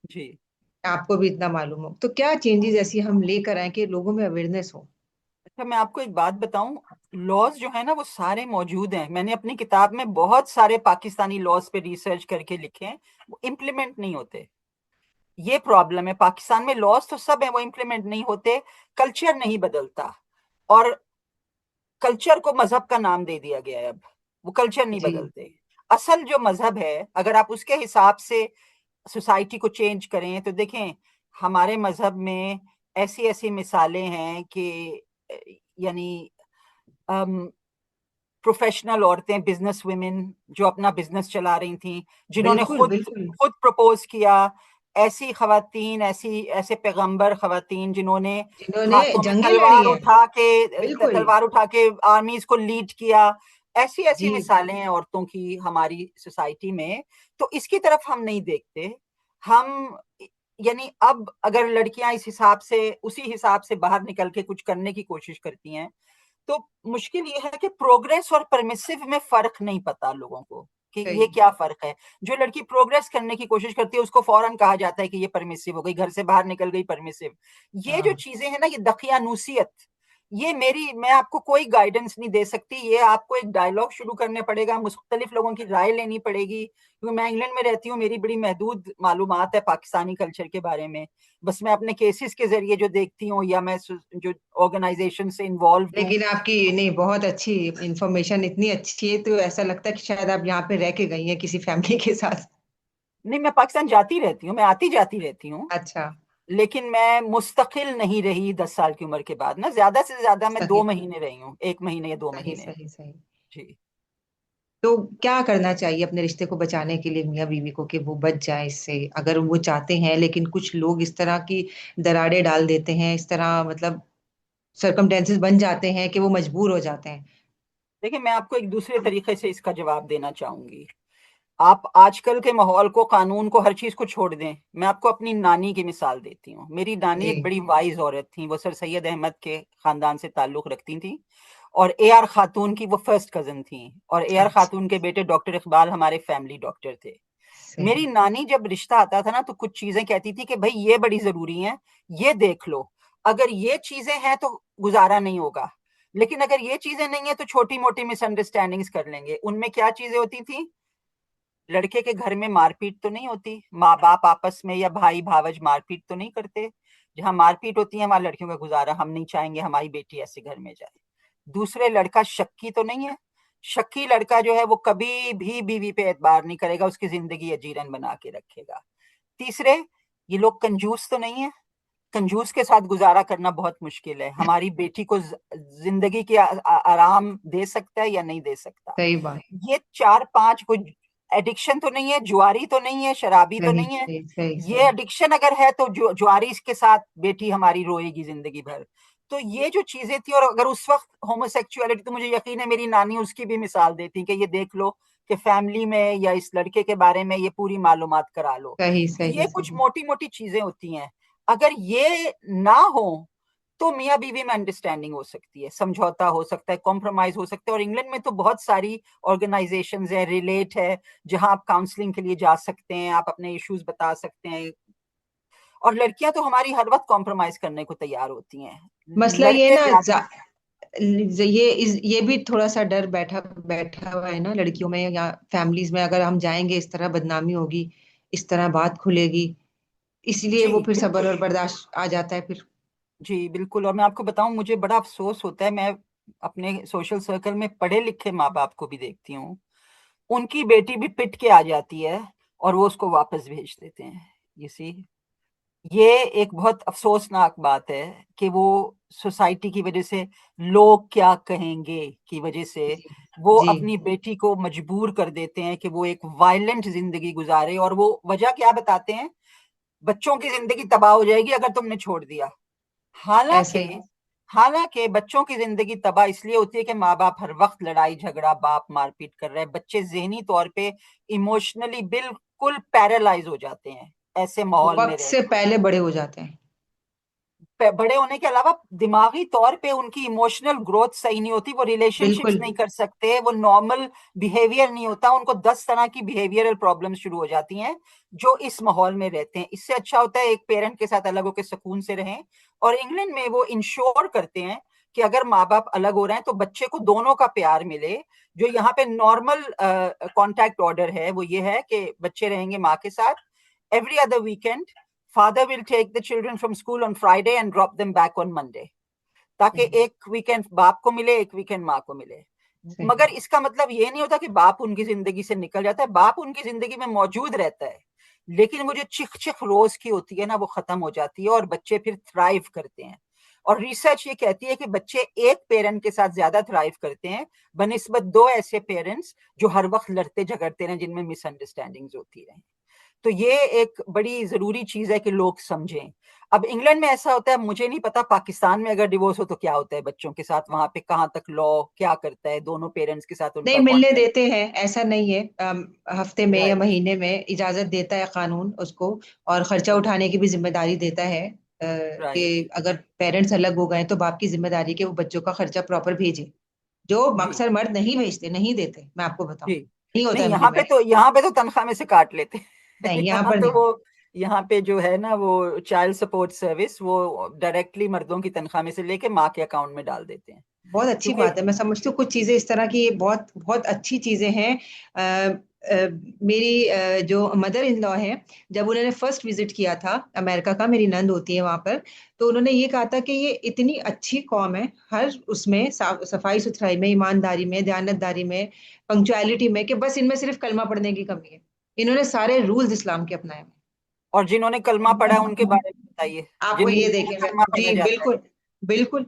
जी, आपको भी इतना मालूम हो तो क्या चेंजेस ऐसी हम लेकर आए कि लोगों में अवेयरनेस हो। अच्छा मैं आपको एक बात बताऊं, लॉज जो है ना वो सारे मौजूद हैं। मैंने अपनी किताब में बहुत सारे पाकिस्तानी लॉज पे रिसर्च करके लिखे हैं, वो इम्प्लीमेंट नहीं होते। ये प्रॉब्लम है पाकिस्तान में, लॉज तो सब है, वो इम्प्लीमेंट नहीं होते। कल्चर नहीं बदलता, और कल्चर को मजहब का नाम दे दिया गया है अब, वो कल्चर नहीं जी बदलते। असल जो मजहब है, अगर आप उसके हिसाब से सोसाइटी को चेंज करें तो देखें, हमारे मजहब में ऐसी ऐसी मिसालें हैं कि अ, यानी प्रोफेशनल औरतें, बिजनेस वुमेन जो अपना बिजनेस चला रही थी, जिन्होंने बिल्कुल खुद बिल्कुल। खुद प्रपोज किया। ऐसी खवातीन, ऐसी ऐसे पैगंबर खवातीन जिन्होंने जिन्होंने हाथों में जंगे लड़ी तलवार हैं। उठा के बिल्कुल। आर्मीज को लीड किया। ऐसी ऐसी जी मिसालें हैं औरतों की हमारी सोसाइटी में। तो इसकी तरफ हम नहीं देखते। हम यानी अब अगर लड़कियां इस हिसाब से, उसी हिसाब से बाहर निकल के कुछ करने की कोशिश करती हैं, तो मुश्किल ये है कि प्रोग्रेस और परमिसिव में फर्क नहीं पता लोगों को कि ये सही। क्या फर्क है। जो लड़की प्रोग्रेस करने की कोशिश करती है उसको फौरन कहा जाता है कि ये परमिसिव हो गई, घर से बाहर निकल गई, परमिसिव। ये जो हाँ। चीजें हैं ना, ये दकियानूसियत, ये मैं आपको कोई गाइडेंस नहीं दे सकती। ये आपको एक डायलॉग शुरू करने पड़ेगा, मुख्तलिफ लोगों की राय लेनी पड़ेगी, क्योंकि मैं इंग्लैंड में रहती हूँ, मेरी बड़ी महदूद मालूमात है पाकिस्तानी कल्चर के बारे में। बस मैं अपने केसेस के जरिए जो देखती हूँ, या मैं जो ऑर्गेनाइजेशन से इन्वॉल्व हूँ। लेकिन आपकी नहीं, बहुत अच्छी इंफॉर्मेशन, इतनी अच्छी है तो ऐसा लगता है कि शायद आप यहाँ पे रह के गई हैं किसी फैमिली के साथ। नहीं, मैं पाकिस्तान जाती रहती हूँ, मैं आती जाती रहती हूँ। अच्छा। लेकिन मैं मुस्तकिल नहीं रही 10 साल की उम्र के बाद ना, ज्यादा से ज्यादा मैं दो सही महीने रही हूँ, 1 महीने या दो सही महीने सही सही। जी। तो क्या करना चाहिए अपने रिश्ते को बचाने के लिए मियाँ बीवी को कि वो बच जाए इससे, अगर वो चाहते हैं? लेकिन कुछ लोग इस तरह की दरारें डाल देते हैं, इस तरह मतलब सरकमटेंसेस बन जाते हैं कि वो मजबूर हो जाते हैं। देखिए, मैं आपको एक दूसरे तरीके से इसका जवाब देना चाहूंगी। आप आजकल के माहौल को, कानून को, हर चीज को छोड़ दें। मैं आपको अपनी नानी की मिसाल देती हूँ। मेरी नानी जी। एक बड़ी वाइज औरत थी, वो सर सैयद अहमद के खानदान से ताल्लुक रखती थी, और ए आर खातून की वो फर्स्ट कजन थी, और ए आर अच्छा। खातून के बेटे डॉक्टर इकबाल हमारे फैमिली डॉक्टर थे। सही। मेरी नानी जब रिश्ता आता था ना, तो कुछ चीजें कहती थी कि भाई ये बड़ी जरूरी हैं, ये देख लो। अगर ये चीजें हैं तो गुजारा नहीं होगा, लेकिन अगर ये चीजें नहीं है तो छोटी मोटी मिसअंडरस्टैंडिंग्स कर लेंगे। उनमें क्या चीजें होती थी? लड़के के घर में मारपीट तो नहीं होती, माँ बाप आपस में या भाई भावज मारपीट तो नहीं करते। जहां मारपीट होती है वहां लड़कियों का गुजारा हम नहीं चाहेंगे, हमारी बेटी ऐसे घर में जाए। दूसरे, लड़का शक्की तो नहीं है। शक्की लड़का जो है वो कभी भी बीवी पे एतबार नहीं करेगा, उसकी जिंदगी अजीरन बना के रखेगा। तीसरे, ये लोग कंजूस तो नहीं है। कंजूस के साथ गुजारा करना बहुत मुश्किल है। हमारी बेटी को जिंदगी की आराम दे सकता है या नहीं दे सकता। सही बात। ये 4-5 कोई एडिक्शन तो नहीं है, जुआरी तो नहीं है, शराबी तो सही नहीं है। सही सही ये सही। एडिक्शन अगर है तो जुआरी के साथ बेटी हमारी रोएगी जिंदगी भर। तो ये जो चीजें थी, और अगर उस वक्त होमोसेक्सुअलिटी, तो मुझे यकीन है मेरी नानी उसकी भी मिसाल देती कि ये देख लो कि फैमिली में या इस लड़के के बारे में ये पूरी मालूमात करा लो। सही तो सही ये कुछ सही। मोटी मोटी चीजें होती हैं। अगर ये ना हो तो मियाँ बीवी में अंडरस्टैंडिंग हो सकती है, समझौता हो सकता है, कॉम्प्रोमाइज हो सकता है। और इंग्लैंड में तो बहुत सारी ऑर्गेनाइजेशंस है, रिलेट है, जहां आप काउंसलिंग के लिए जा सकते हैं, आप अपने इश्यूज बता सकते हैं। और लड़कियां तो हमारी हर वक्त कॉम्प्रोमाइज करने को तैयार होती हैं। मसला ये लड़के ना ज्यादा। ये भी थोड़ा सा डर बैठा बैठा हुआ है ना लड़कियों में या फैमिलीज में, अगर हम जाएंगे इस तरह बदनामी होगी, इस तरह बात खुलेगी, इसलिए जी वो फिर सब्र बिल्कुल। और बर्दाश्त आ जाता है फिर। जी बिल्कुल। और मैं आपको बताऊं, मुझे बड़ा अफसोस होता है, मैं अपने सोशल सर्कल में पढ़े लिखे माँ बाप को भी देखती हूँ, उनकी बेटी भी पिट के आ जाती है और वो उसको वापस भेज देते हैं। ये सी, ये एक बहुत अफसोसनाक बात है कि वो सोसाइटी की वजह से, लोग क्या कहेंगे की वजह से, जी वो जी। अपनी बेटी को मजबूर कर देते हैं कि वो एक वायलेंट जिंदगी गुजारे। और वो वजह क्या बताते हैं? बच्चों की जिंदगी तबाह हो जाएगी अगर तुमने छोड़ दिया। ऐसा हालांकि ही। हालांकि बच्चों की जिंदगी तबाह इसलिए होती है कि माँ बाप हर वक्त लड़ाई झगड़ा, बाप मारपीट कर रहे हैं, बच्चे जहनी तौर पे, इमोशनली बिल्कुल पैरालाइज हो जाते हैं ऐसे माहौल में वक्त रह से के। पहले बड़े हो जाते हैं। बड़े होने के अलावा दिमागी तौर पे उनकी इमोशनल ग्रोथ सही नहीं होती, वो रिलेशनशिप्स बिल्कुल। नहीं कर सकते, वो नॉर्मल बिहेवियर नहीं होता, उनको 10 तरह की बिहेवियरल प्रॉब्लम शुरू हो जाती हैं जो इस माहौल में रहते हैं। इससे अच्छा होता है एक पेरेंट के साथ अलग होकर सुकून से रहें। और इंग्लैंड में वो इंश्योर करते हैं कि अगर माँ बाप अलग हो रहे हैं तो बच्चे को दोनों का प्यार मिले। जो यहाँ पे नॉर्मल कॉन्टैक्ट ऑर्डर है वो ये है कि बच्चे रहेंगे माँ के साथ every other weekend. Father will take the children from school on Friday and drop them back on Monday, ताकि सही एक वीकेंड बाप को मिले, एक वीकेंड माँ को मिले। सही। मगर इसका मतलब ये नहीं होता कि बाप उनकी जिंदगी से निकल जाता है, बाप उनकी जिंदगी में मौजूद रहता है, लेकिन वो जो चिख चिख रोज की होती है ना, वो खत्म हो जाती है और बच्चे फिर थ्राइव करते हैं। और रिसर्च ये कहती है कि बच्चे एक पेरेंट के साथ ज्यादा थ्राइव करते हैं बनिस्बत दो ऐसे पेरेंट्स जो हर वक्त लड़ते झगड़ते रहे, जिनमें मिसअंडरस्टैंडिंग्स होती रहे। तो ये एक बड़ी जरूरी चीज है कि लोग समझें। अब इंग्लैंड में ऐसा होता है, मुझे नहीं पता पाकिस्तान में अगर डिवोर्स हो तो क्या होता है बच्चों के साथ, वहां पे कहाँ तक लॉ क्या करता है, दोनों पेरेंट्स के साथ नहीं, उनका मिलने कॉन्ट्रैक्ट। देते हैं, ऐसा नहीं है। हफ्ते में या राइट। महीने में इजाजत देता है कानून उसको, और खर्चा उठाने की भी जिम्मेदारी देता है। राइट। कि अगर पेरेंट्स अलग हो गए तो बाप की जिम्मेदारी कि वो बच्चों का खर्चा प्रॉपर भेजे, जो जी अक्सर मर्द नहीं भेजते, नहीं देते, मैं आपको बताऊं, जी। नहीं होता नहीं, है यहाँ पे मिलमेट। तो यहाँ पे तो तनख्वाह में से काट लेते हैं। नहीं, यहाँ यहाँ पर तो नहीं। वो, यहाँ पे जो है ना वो चाइल्ड सपोर्ट सर्विस, वो डायरेक्टली मर्दों की तनख्वाह में से लेके माँ के अकाउंट में डाल देते हैं। बहुत अच्छी क्योंकि बात है, मैं समझती हूँ कुछ चीजें इस तरह की बहुत बहुत अच्छी चीजें हैं। मेरी जो मदर इन लॉ है, जब उन्होंने फर्स्ट विजिट किया था अमेरिका का, मेरी नंद होती है वहां पर, तो उन्होंने ये कहा था कि ये इतनी अच्छी कौम है, हर उसमें सफाई सुथराई में, ईमानदारी में, दयानतदारी में, पंक्चुअलिटी में, कि बस इनमें सिर्फ कलमा पढ़ने की कमी है। इन्होंने सारे रूल्स इस्लाम के अपनाए हुए और जिन्होंने कलमा पढ़ा है उनके हैं। बारे में बताइए, आपको जिनकी ये बीवी में देखेंगे। कलमा पढ़ने जी जाता है। बिल्कुल। बिल्कुल।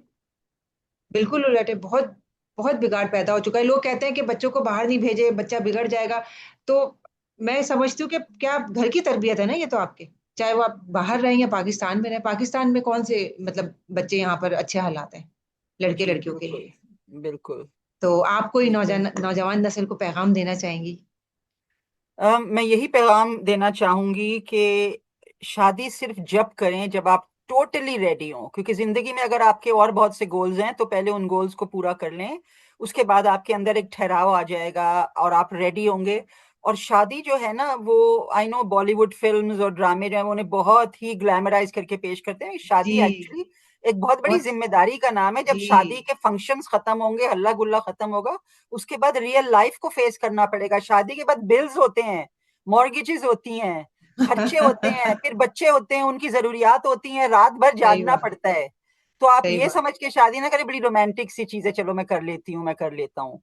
बिल्कुल उलट है। बहुत बहुत बिगाड़ पैदा हो चुका है। लोग कहते हैं कि बच्चों को बाहर नहीं भेजे, बच्चा बिगड़ जाएगा। तो मैं समझती हूँ कि क्या घर की तरबियत है ना ये तो आपके, चाहे वो आप बाहर रहें या पाकिस्तान में रहें। पाकिस्तान में कौन से मतलब बच्चे यहाँ पर अच्छे हालात हैं लड़के जी लड़कियों के बिल्कुल। लिए। बिल्कुल। तो आप कोई बिल्कुल। नौजवान नौजवान नस्ल को पैगाम देना चाहेंगी? मैं यही पैगाम देना चाहूंगी कि शादी सिर्फ जब करें जब आप टोटली रेडी हो, क्योंकि जिंदगी में अगर आपके और बहुत से गोल्स हैं तो पहले उन गोल्स को पूरा कर लें, उसके बाद आपके अंदर एक ठहराव आ जाएगा और आप रेडी होंगे। और शादी जो है ना, वो आई नो बॉलीवुड फिल्म्स और ड्रामे जो है वो उन्हें बहुत ही ग्लैमराइज करके पेश करते हैं, जी। शादी एक्चुअली एक बहुत बड़ी बहुत। जिम्मेदारी का नाम है। जब जी। शादी के फंक्शंस खत्म होंगे, हल्ला गुल्ला खत्म होगा, उसके बाद रियल लाइफ को फेस करना पड़ेगा। शादी के बाद बिल्स होते हैं, मॉर्गेजेस होती हैं, खर्चे होते हैं, फिर बच्चे होते हैं, उनकी जरूरियात होती हैं, रात भर सही जागना बात। पड़ता है। तो आप सही ये बात। समझ के शादी ना करें बड़ी रोमांटिक सी चीज है, चलो मैं कर लेती हूँ, मैं कर लेता हूँ।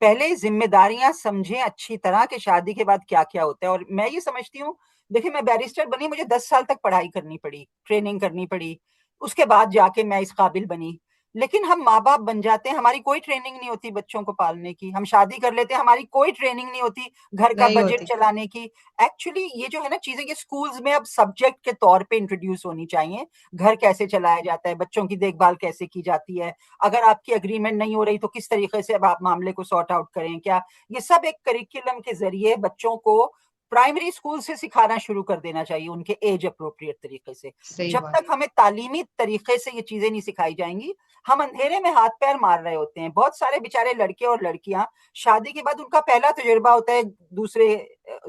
पहले जिम्मेदारियां समझें अच्छी तरह कि शादी के बाद क्या क्या होता है। और मैं ये समझती हूँ देखिए, मैं बैरिस्टर बनी, मुझे 10 साल तक पढ़ाई करनी पड़ी, ट्रेनिंग करनी पड़ी, उसके बाद जाके मैं इस काबिल बनी। लेकिन हम माँ-बाप बन जाते हैं, हमारी कोई ट्रेनिंग नहीं होती बच्चों को पालने की। हम शादी कर लेते हैं, हमारी कोई ट्रेनिंग नहीं होती घर का नहीं बजट होती। चलाने की। एक्चुअली ये जो है ना चीज़ें, ये स्कूल्स में अब सब्जेक्ट के तौर पे इंट्रोड्यूस होनी चाहिए। घर कैसे चलाया जाता है, बच्चों की देखभाल कैसे की जाती है, अगर आपकी एग्रीमेंट नहीं हो रही तो किस तरीके से अब आप मामले को सॉर्ट आउट करें, क्या ये सब एक करिकुलम के ज़रिए बच्चों को प्राइमरी स्कूल से सिखाना शुरू कर देना चाहिए, उनके एज अप्रोप्रिएट तरीके से। सही जब बात। तक हमें तालीमी तरीके से ये चीज़ें नहीं सिखाई जाएँगी, हम अंधेरे में हाथ-पैर मार रहे होते हैं। बहुत सारे बेचारे लड़के और लड़कियाँ शादी के बाद उनका पहला तजुर्बा होता है दूसरे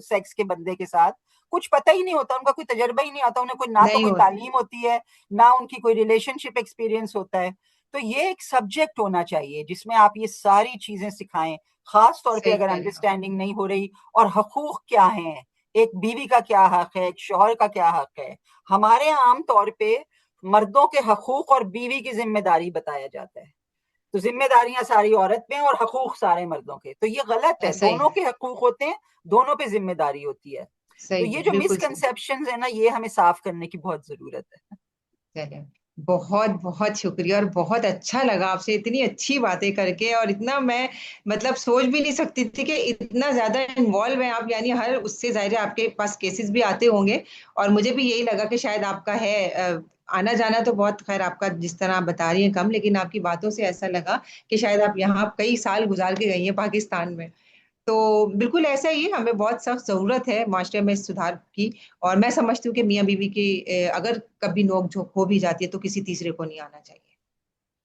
सेक्स के बंदे के साथ। कुछ पता ही नहीं होता, उनका कोई तजुर्बा ही नहीं आता, उन्हें कोई ना तो नहीं कोई होती। तालीम होती है, ना उनकी कोई रिलेशनशिप एक्सपीरियंस होता है। तो ये एक सब्जेक्ट होना चाहिए जिसमें आप ये सारी चीज़ें सिखाएँ, ख़ास तौर पे सही अगर कह रहे हैं आप। अंडरस्टैंडिंग नहीं हो रही, और हकूक़ क्या हैं, एक बीवी का क्या हक है, एक शौहर का क्या हक है। हमारे यहाँ आम तौर पे मर्दों के हकूक़ और बीवी की ज़िम्मेदारी बताया जाता है। तो ज़िम्मेदारियाँ सारी औरत पे हैं और हकूक़ सारे मर्दों के। तो ये गलत है, ऐसा ही दोनों है। के हकूक़ होते हैं, दोनों पे ज़िम्मेदारी होती है। तो सही ये है, जो बिल्कुल सही। मिसकंसेप्शंस है ना, ये हमें साफ़ करने की बहुत ज़रूरत है। चलिए, बहुत-बहुत शुक्रिया और बहुत अच्छा लगा आपसे इतनी अच्छी बातें करके और इतना मैं मतलब सोच भी नहीं सकती थी कि इतना ज़्यादा इन्वॉल्व हैं आप यानी हर उससे ज़ाहिर है आपके पास केसेस भी आते होंगे और मुझे भी यही लगा कि शायद आपका है आना-जाना तो बहुत ख़ैर आपका जिस तरह आप बता रही हैं कम, लेकिन आपकी बातों से ऐसा लगा कि शायद आप यहाँ कई साल गुज़ार के गई हैं पाकिस्तान में। तो बिल्कुल ऐसा ही है, हमें बहुत सख्त ज़रूरत है माशरे में सुधार की और मैं समझती हूँ कि मियाँ-बीवी की अगर कभी नोक-झोंक हो भी जाती है तो किसी तीसरे को नहीं आना चाहिए।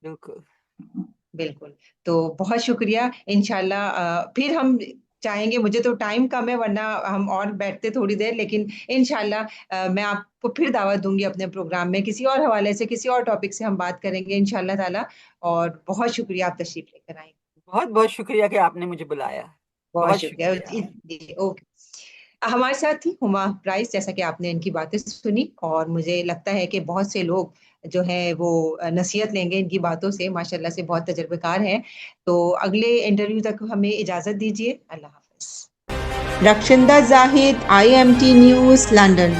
बिल्कुल। बिल्कुल, तो बहुत शुक्रिया इंशाल्लाह फिर हम चाहेंगे मुझे तो टाइम कम है वरना हम और बैठते थोड़ी देर लेकिन इंशाल्लाह मैं आपको फिर दावत दूँगी अपने प्रोग्राम में किसी और हवाले से, किसी और टॉपिक से हम बात करेंगे इंशाल्लाह ताला और बहुत शुक्रिया आप तशरीफ़ लेकर आई। बहुत-बहुत शुक्रिया कि आपने मुझे बुलाया। बहुत बहुत शुक्रिया। शुक्रिया। जी, ओके। हमारे साथ थी हुमा प्राइस जैसा कि आपने इनकी बातें सुनी और मुझे लगता है कि बहुत से लोग जो हैं वो नसीहत लेंगे इनकी बातों से माशाल्लाह से बहुत तजुर्बेकार हैं। तो अगले इंटरव्यू तक हमें इजाज़त दीजिए। अल्लाह हाफ़िज़। रक्षिंदा जाहिद, IMT न्यूज़, लंदन।